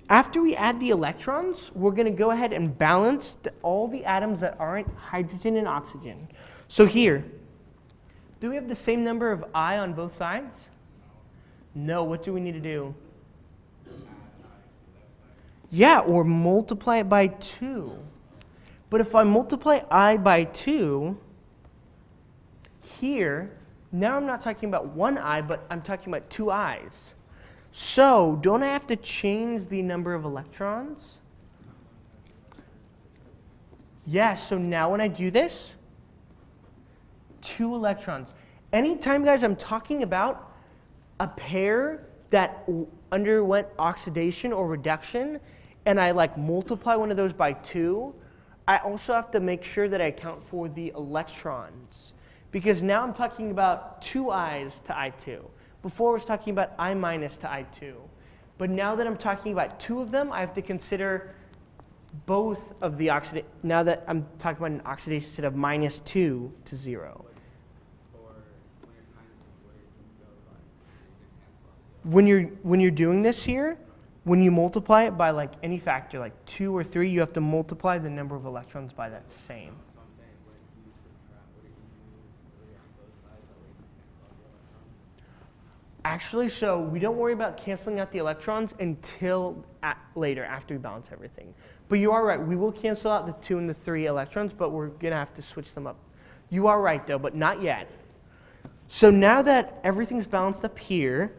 After we add the electrons, we're going to go ahead and balance all the atoms that aren't hydrogen and oxygen. So here, do we have the same number of I on both sides? No. What do we need to do? Yeah, or multiply it by 2. But if I multiply I by 2, here, now I'm not talking about 1 I, but I'm talking about 2 I's. So, don't I have to change the number of electrons? Yeah, so now when I do this, 2 electrons. Anytime, guys, I'm talking about a pair that underwent oxidation or reduction, and I multiply one of those by 2, I also have to make sure that I account for the electrons. Because now I'm talking about 2 I's to I2. Before I was talking about I minus to I2. But now that I'm talking about 2 of them, I have to consider both of the oxidation. Now that I'm talking about an oxidation instead of -2 to 0. When you're doing this here, when you multiply it by any factor, like 2 or 3, you have to multiply the number of electrons by that same. Actually, so we don't worry about canceling out the electrons until later, after we balance everything. But you are right, we will cancel out the 2 and the 3 electrons, but we're going to have to switch them up. You are right, though, but not yet. So now that everything's balanced up here,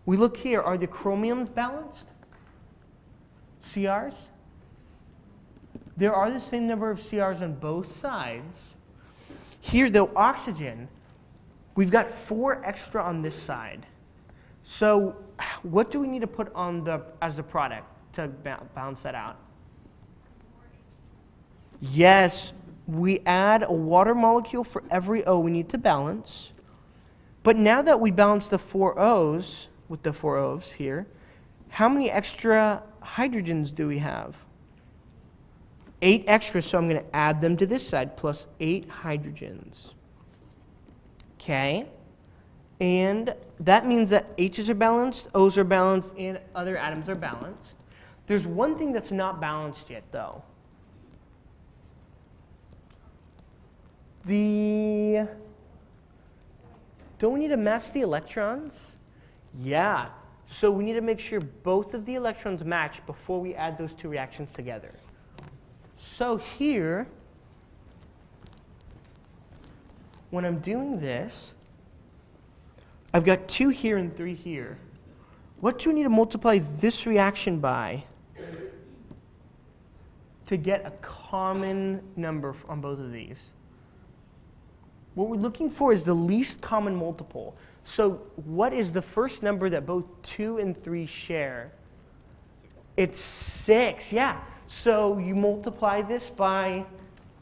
we look here, are the chromiums balanced? CRs? There are the same number of CRs on both sides. Here, though, oxygen, we've got 4 extra on this side. So what do we need to put on as the product to balance that out? Yes, we add a water molecule for every O we need to balance. But now that we balance the 4 O's with the 4 O's here, how many extra hydrogens do we have? 8 extra, so I'm going to add them to this side, plus 8 hydrogens. Okay, and that means that H's are balanced, O's are balanced, and other atoms are balanced. There's one thing that's not balanced yet, though. Don't we need to match the electrons? Yeah, so we need to make sure both of the electrons match before we add those 2 reactions together. So here, when I'm doing this, I've got 2 here and 3 here. What do we need to multiply this reaction by? to get a common number on both of these. What we're looking for is the least common multiple. So what is the first number that both 2 and 3 share? It's 6, yeah. So you multiply this by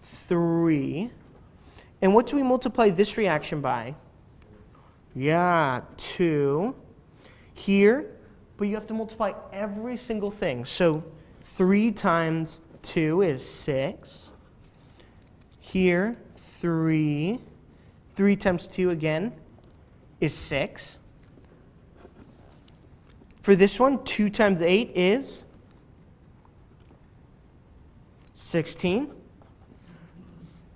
3. And what do we multiply this reaction by? Yeah, 2. Here, but you have to multiply every single thing. So 3 times 2 is 6. Here, 3. 3 times 2 again is 6. For this one, 2 times 8 is 16.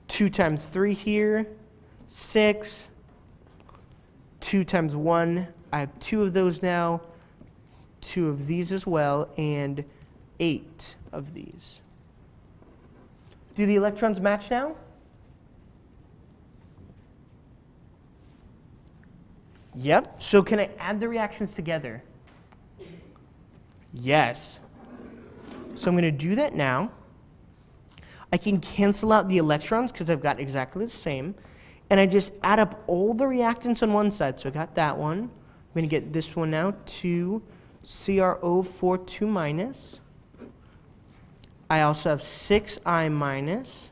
2 times 3 here, 6. 2 times 1, I have 2 of those now. 2 of these as well, and 8 of these. Do the electrons match now? Yep. So can I add the reactions together? Yes. So I'm going to do that now. I can cancel out the electrons because I've got exactly the same. And I just add up all the reactants on one side. So I got that one. I'm going to get this one now, 2 CrO4 2 minus. I also have 6 I minus.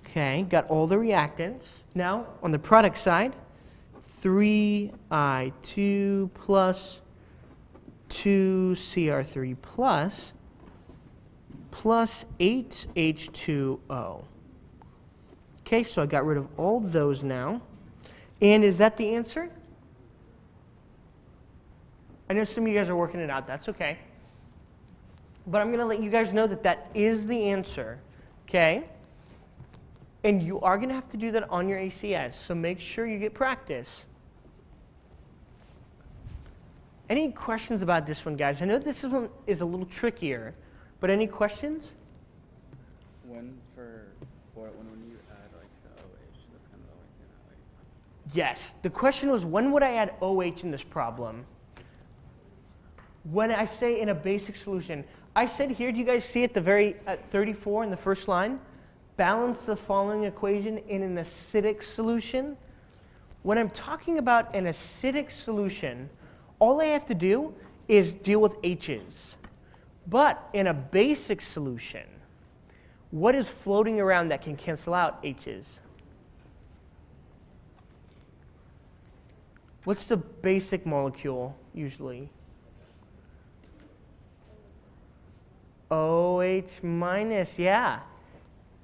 Okay, got all the reactants. Now, on the product side, 3I2 plus 2Cr3 plus 8H2O. Okay, so I got rid of all those now. And is that the answer? I know some of you guys are working it out. That's okay. But I'm going to let you guys know that that is the answer. Okay? And you are going to have to do that on your ACS, so make sure you get practice. Any questions about this one, guys? I know this one is a little trickier, but any questions? When you add like the OH, that's kind of the only thing that like. Yes. The question was, when would I add OH in this problem? When I say in a basic solution, I said here, do you guys see at 34 in the first line? Balance the following equation in an acidic solution. When I'm talking about an acidic solution, all I have to do is deal with H's. But in a basic solution, what is floating around that can cancel out H's? What's the basic molecule usually? OH minus, yeah.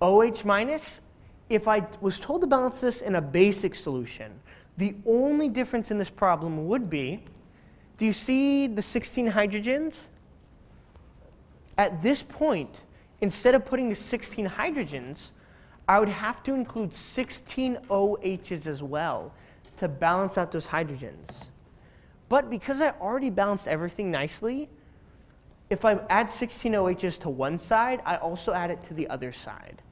OH minus, if I was told to balance this in a basic solution, the only difference in this problem would be, do you see the 16 hydrogens? At this point, instead of putting the 16 hydrogens, I would have to include 16 OHs as well to balance out those hydrogens. But because I already balanced everything nicely, if I add 16 OHs to one side, I also add it to the other side.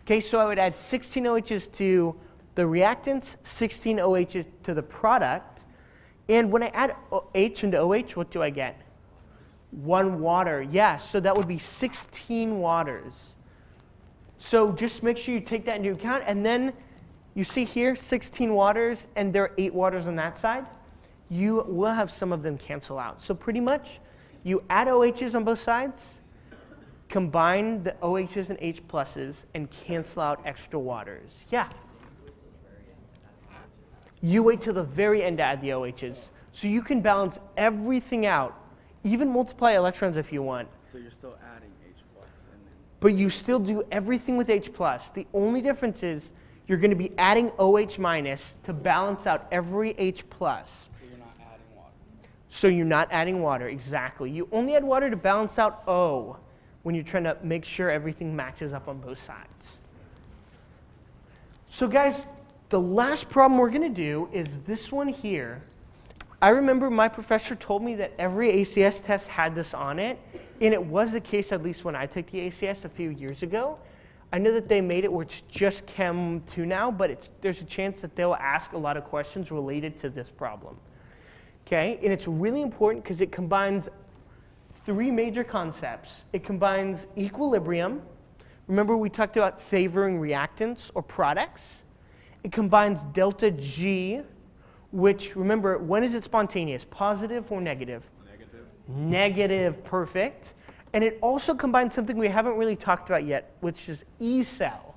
Okay, so I would add 16 OHs to the reactants, 16 OHs to the product, and when I add H into OH, what do I get? 1 water. Yeah, so that would be 16 waters. So just make sure you take that into account, and then you see here 16 waters, and there are 8 waters on that side. You will have some of them cancel out. So pretty much, you add OHs on both sides, combine the OHs and H pluses, and cancel out extra waters. Yeah? You wait till the very end to add the OHs. So you can balance everything out, even multiply electrons if you want. So you're still adding H plus, and then. But you still do everything with H plus. The only difference is you're going to be adding OH minus to balance out every H plus. So you're not adding water. So you're not adding water, exactly. You only add water to balance out O when you're trying to make sure everything matches up on both sides. So guys, the last problem we're going to do is this one here. I remember my professor told me that every ACS test had this on it, and it was the case at least when I took the ACS a few years ago. I know that they made it where it's just Chem 2 now, but there's a chance that they'll ask a lot of questions related to this problem. Okay, and it's really important because it combines three major concepts. It combines equilibrium. Remember we talked about favoring reactants or products. It combines delta G, which, remember, when is it spontaneous? Positive or negative? Negative. Negative, perfect. And it also combines something we haven't really talked about yet, which is E cell.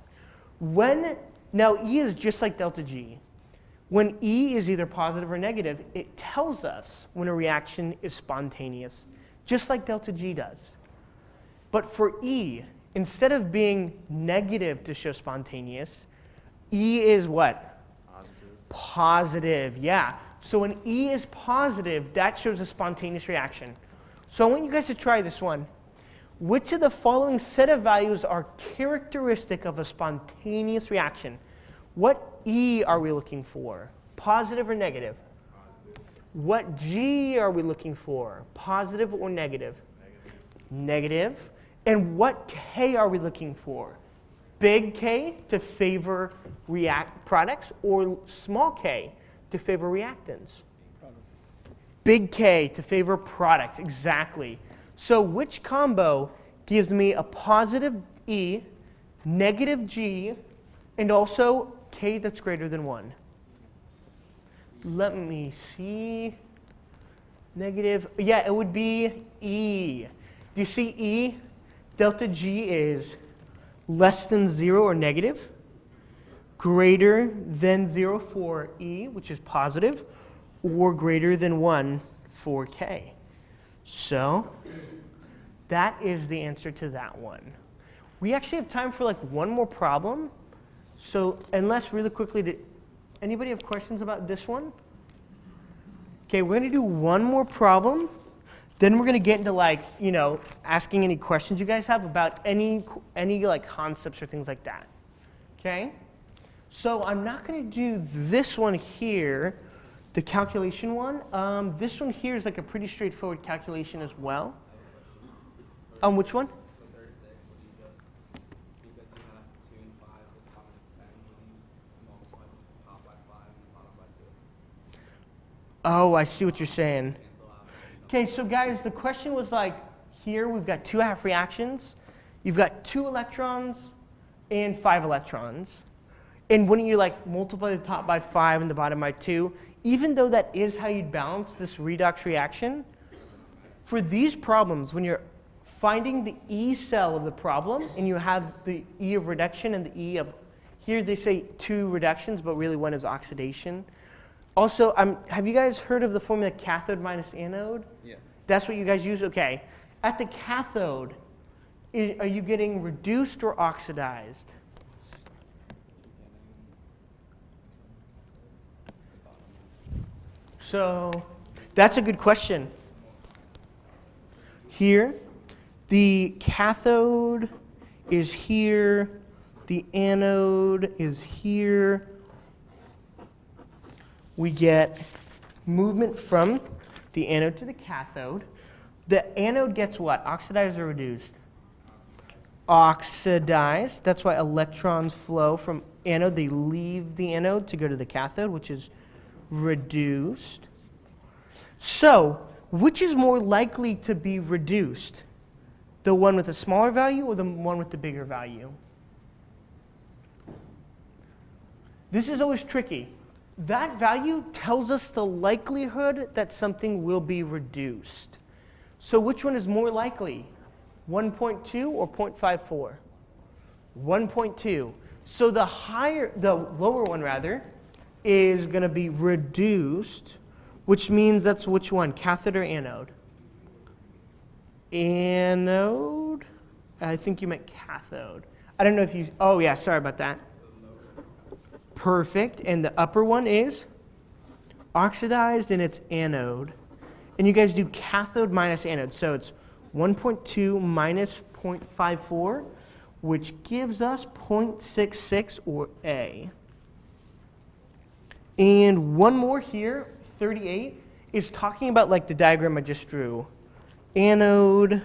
Now E is just like delta G. When E is either positive or negative, it tells us when a reaction is spontaneous, just like delta G does. But for E, instead of being negative to show spontaneous, E is what? Positive. Positive, yeah. So when E is positive, that shows a spontaneous reaction. So I want you guys to try this one. Which of the following set of values are characteristic of a spontaneous reaction? What E are we looking for? Positive or negative? Positive. What G are we looking for? Positive or negative? Negative. And what K are we looking for? Big K to favor products or small k to favor reactants? Big K to favor products, exactly. So which combo gives me a positive E, negative G, and also K that's greater than 1? Let me see. Negative, yeah, it would be E. Do you see E? Delta G is less than 0 or negative, greater than 0 for E, which is positive, or greater than 1 for K. So that is the answer to that one. We actually have time for like one more problem. So unless really quickly, anybody have questions about this one? Okay, we're going to do one more problem. Then we're going to get into like, asking any questions you guys have about any like concepts or things like that. Okay? So I'm not going to do this one here, the calculation one. This one here is like a pretty straightforward calculation as well. Which one? For 36, would you just, because you have 2 and 5 with minus 10, would you just multiply the top by 5 and the bottom by 2? Oh, I see what you're saying. Cancel out. Okay, so guys, the question was like, here we've got 2 half reactions. You've got 2 electrons and 5 electrons. And when you like multiply the top by 5 and the bottom by 2, even though that is how you'd balance this redox reaction, for these problems, when you're finding the E cell of the problem, and you have the E of reduction and the E of, here they say 2 reductions, but really one is oxidation. Also, have you guys heard of the formula cathode minus anode? Yeah. That's what you guys use? Okay. At the cathode, are you getting reduced or oxidized? So that's a good question. Here, the cathode is here, the anode is here. We get movement from the anode to the cathode. The anode gets what? Oxidized or reduced? Oxidized. That's why electrons flow from anode. They leave the anode to go to the cathode, which is reduced. So, which is more likely to be reduced? The one with the smaller value or the one with the bigger value? This is always tricky. That value tells us the likelihood that something will be reduced. So which one is more likely? 1.2 or 0.54? 1.2. So the lower one rather, is going to be reduced, which means that's which one? Cathode or anode? Anode? I think you meant cathode. I don't know if you, oh yeah, sorry about that. Perfect. And the upper one is oxidized and it's anode. And you guys do cathode minus anode. So it's 1.2 minus 0.54, which gives us 0.66 or A. And one more here, 38, is talking about like the diagram I just drew. Anode,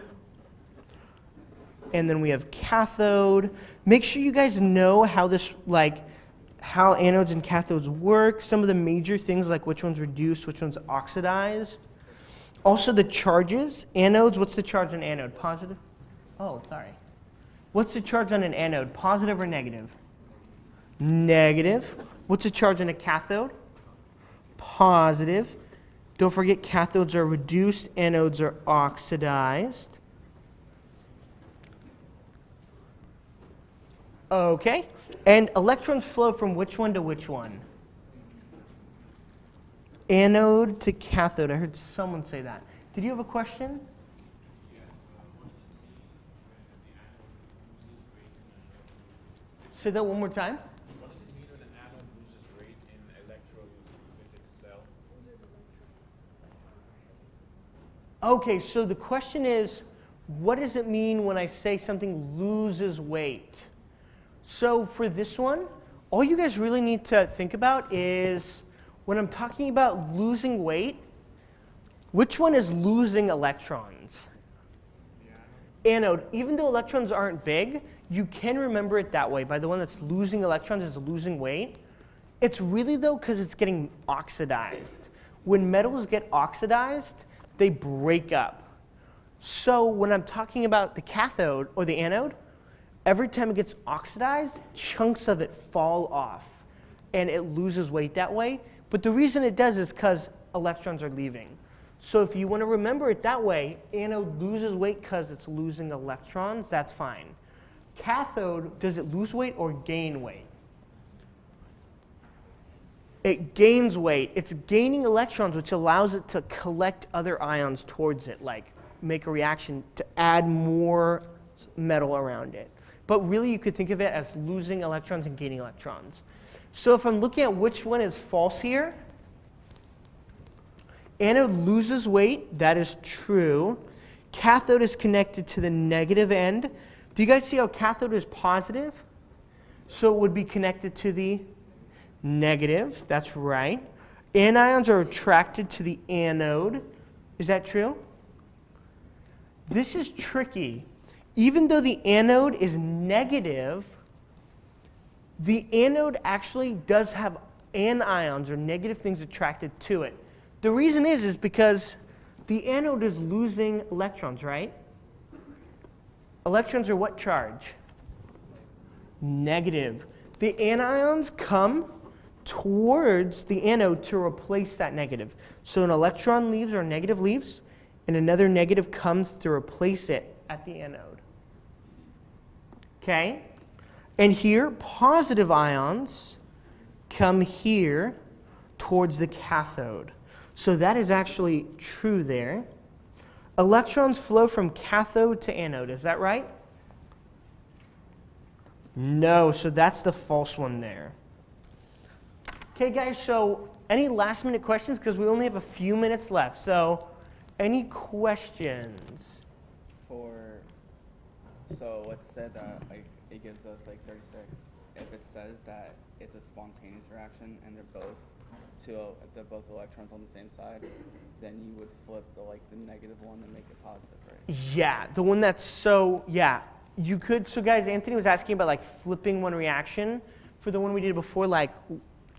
and then we have cathode. Make sure you guys know how this, like, how anodes and cathodes work. Some of the major things like which one's reduced, which one's oxidized. Also the charges, anodes, what's the charge on anode? Positive? Oh, sorry. What's the charge on an anode? Positive or negative? Negative. What's the charge on a cathode? Positive. Don't forget cathodes are reduced, anodes are oxidized. Okay. And electrons flow from which one to which one? Anode to cathode. I heard someone say that. Did you have a question? Yes, what does it mean when the anode loses weight in an electrolytic? Say that one more time. What does it mean when an anode loses weight in an electrolytic cell? Okay, so the question is, what does it mean when I say something loses weight? So for this one, all you guys really need to think about is when I'm talking about losing weight, which one is losing electrons? The Anode. Even though electrons aren't big, you can remember it that way. By the one that's losing electrons is losing weight. It's really though because it's getting oxidized. When metals get oxidized, they break up. So when I'm talking about the cathode or the anode, every time it gets oxidized, chunks of it fall off and it loses weight that way. But the reason it does is because electrons are leaving. So if you want to remember it that way, anode loses weight because it's losing electrons, that's fine. Cathode, does it lose weight or gain weight? It gains weight. It's gaining electrons, which allows it to collect other ions towards it, like make a reaction to add more metal around it. But really, you could think of it as losing electrons and gaining electrons. So if I'm looking at which one is false here, anode loses weight. That is true. Cathode is connected to the negative end. Do you guys see how cathode is positive? So it would be connected to the negative. That's right. Anions are attracted to the anode. Is that true? This is tricky. Even though the anode is negative, the anode actually does have anions or negative things attracted to it. The reason is because the anode is losing electrons, right? Electrons are what charge? Negative. The anions come towards the anode to replace that negative. So an electron leaves or negative leaves, and another negative comes to replace it at the anode. Okay? And here, positive ions come here towards the cathode. So that is actually true there. Electrons flow from cathode to anode. Is that right? No, so that's the false one there. Okay, guys, so any last minute questions? Because we only have a few minutes left. So any questions? So what's said that like it gives us like 36. If it says that it's a spontaneous reaction and they're both electrons on the same side, then you would flip the negative one and make it positive, right? Yeah, the one that's so, yeah. You could, so guys, Anthony was asking about like flipping one reaction for the one we did before, like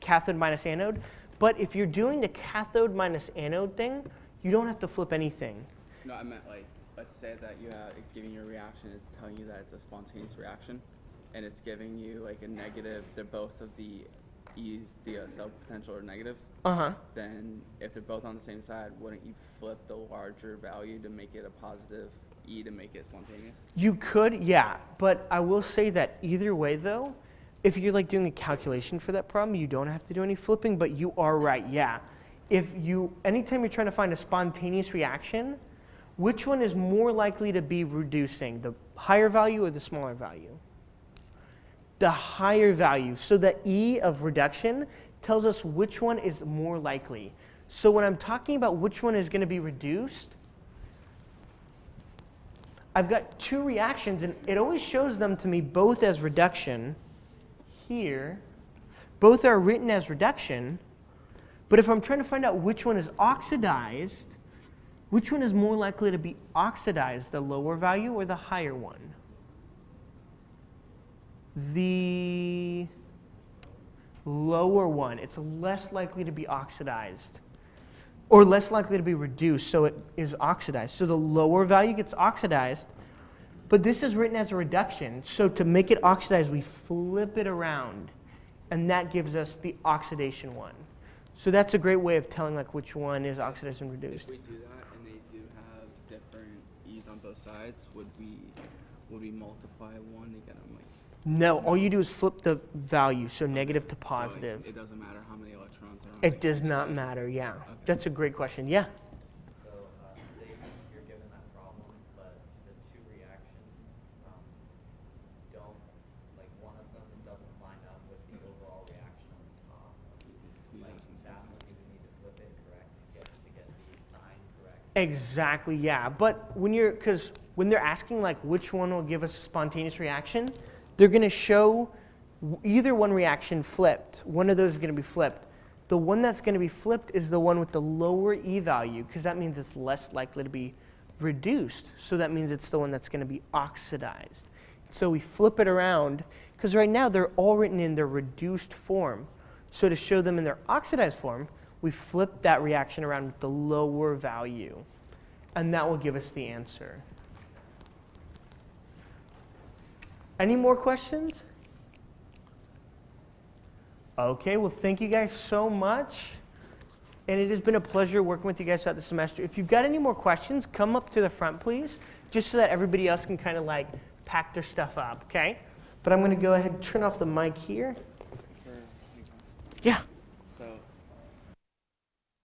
cathode minus anode. But if you're doing the cathode minus anode thing, you don't have to flip anything. No, I meant like, let's say that it's giving you a reaction, it's telling you that it's a spontaneous reaction, and it's giving you like a negative, they're both of the E's, the cell potential are negatives. Uh-huh. Then if they're both on the same side, wouldn't you flip the larger value to make it a positive E to make it spontaneous? You could, yeah. But I will say that either way though, if you're like doing a calculation for that problem, you don't have to do any flipping, but you are right, yeah. Anytime you're trying to find a spontaneous reaction, which one is more likely to be reducing, the higher value or the smaller value? The higher value. So the E of reduction tells us which one is more likely. So when I'm talking about which one is going to be reduced, I've got two reactions, and it always shows them to me both as reduction here. Both are written as reduction. But if I'm trying to find out which one is oxidized, which one is more likely to be oxidized, the lower value or the higher one? The lower one. It's less likely to be oxidized. or less likely to be reduced, so it is oxidized. So the lower value gets oxidized, but this is written as a reduction. So to make it oxidized, we flip it around, and that gives us the oxidation one. So that's a great way of telling like which one is oxidized and reduced. If we do that and they do have different E's on both sides, would we multiply one to get them like? No, all you do is flip the value, so negative to So positive. it doesn't matter how many electrons are on. It does not matter, yeah. That's a great question, yeah. So, say you're given that problem, but the two reactions don't, like one of them doesn't line up with the overall reaction on the top. Like that's when you would need to flip it correct to get the sign correct. Exactly, yeah. But because when they're asking like which one will give us a spontaneous reaction, they're going to show either one reaction flipped. One of those is going to be flipped. The one that's going to be flipped is the one with the lower E value, because that means it's less likely to be reduced. So that means it's the one that's going to be oxidized. So we flip it around, because right now they're all written in their reduced form. So to show them in their oxidized form, we flip that reaction around with the lower value. And that will give us the answer. Any more questions? Okay, well, thank you guys so much. And it has been a pleasure working with you guys throughout the semester. If you've got any more questions, come up to the front, please, just so that everybody else can kind of like pack their stuff up, okay? But I'm going to go ahead and turn off the mic here. Yeah.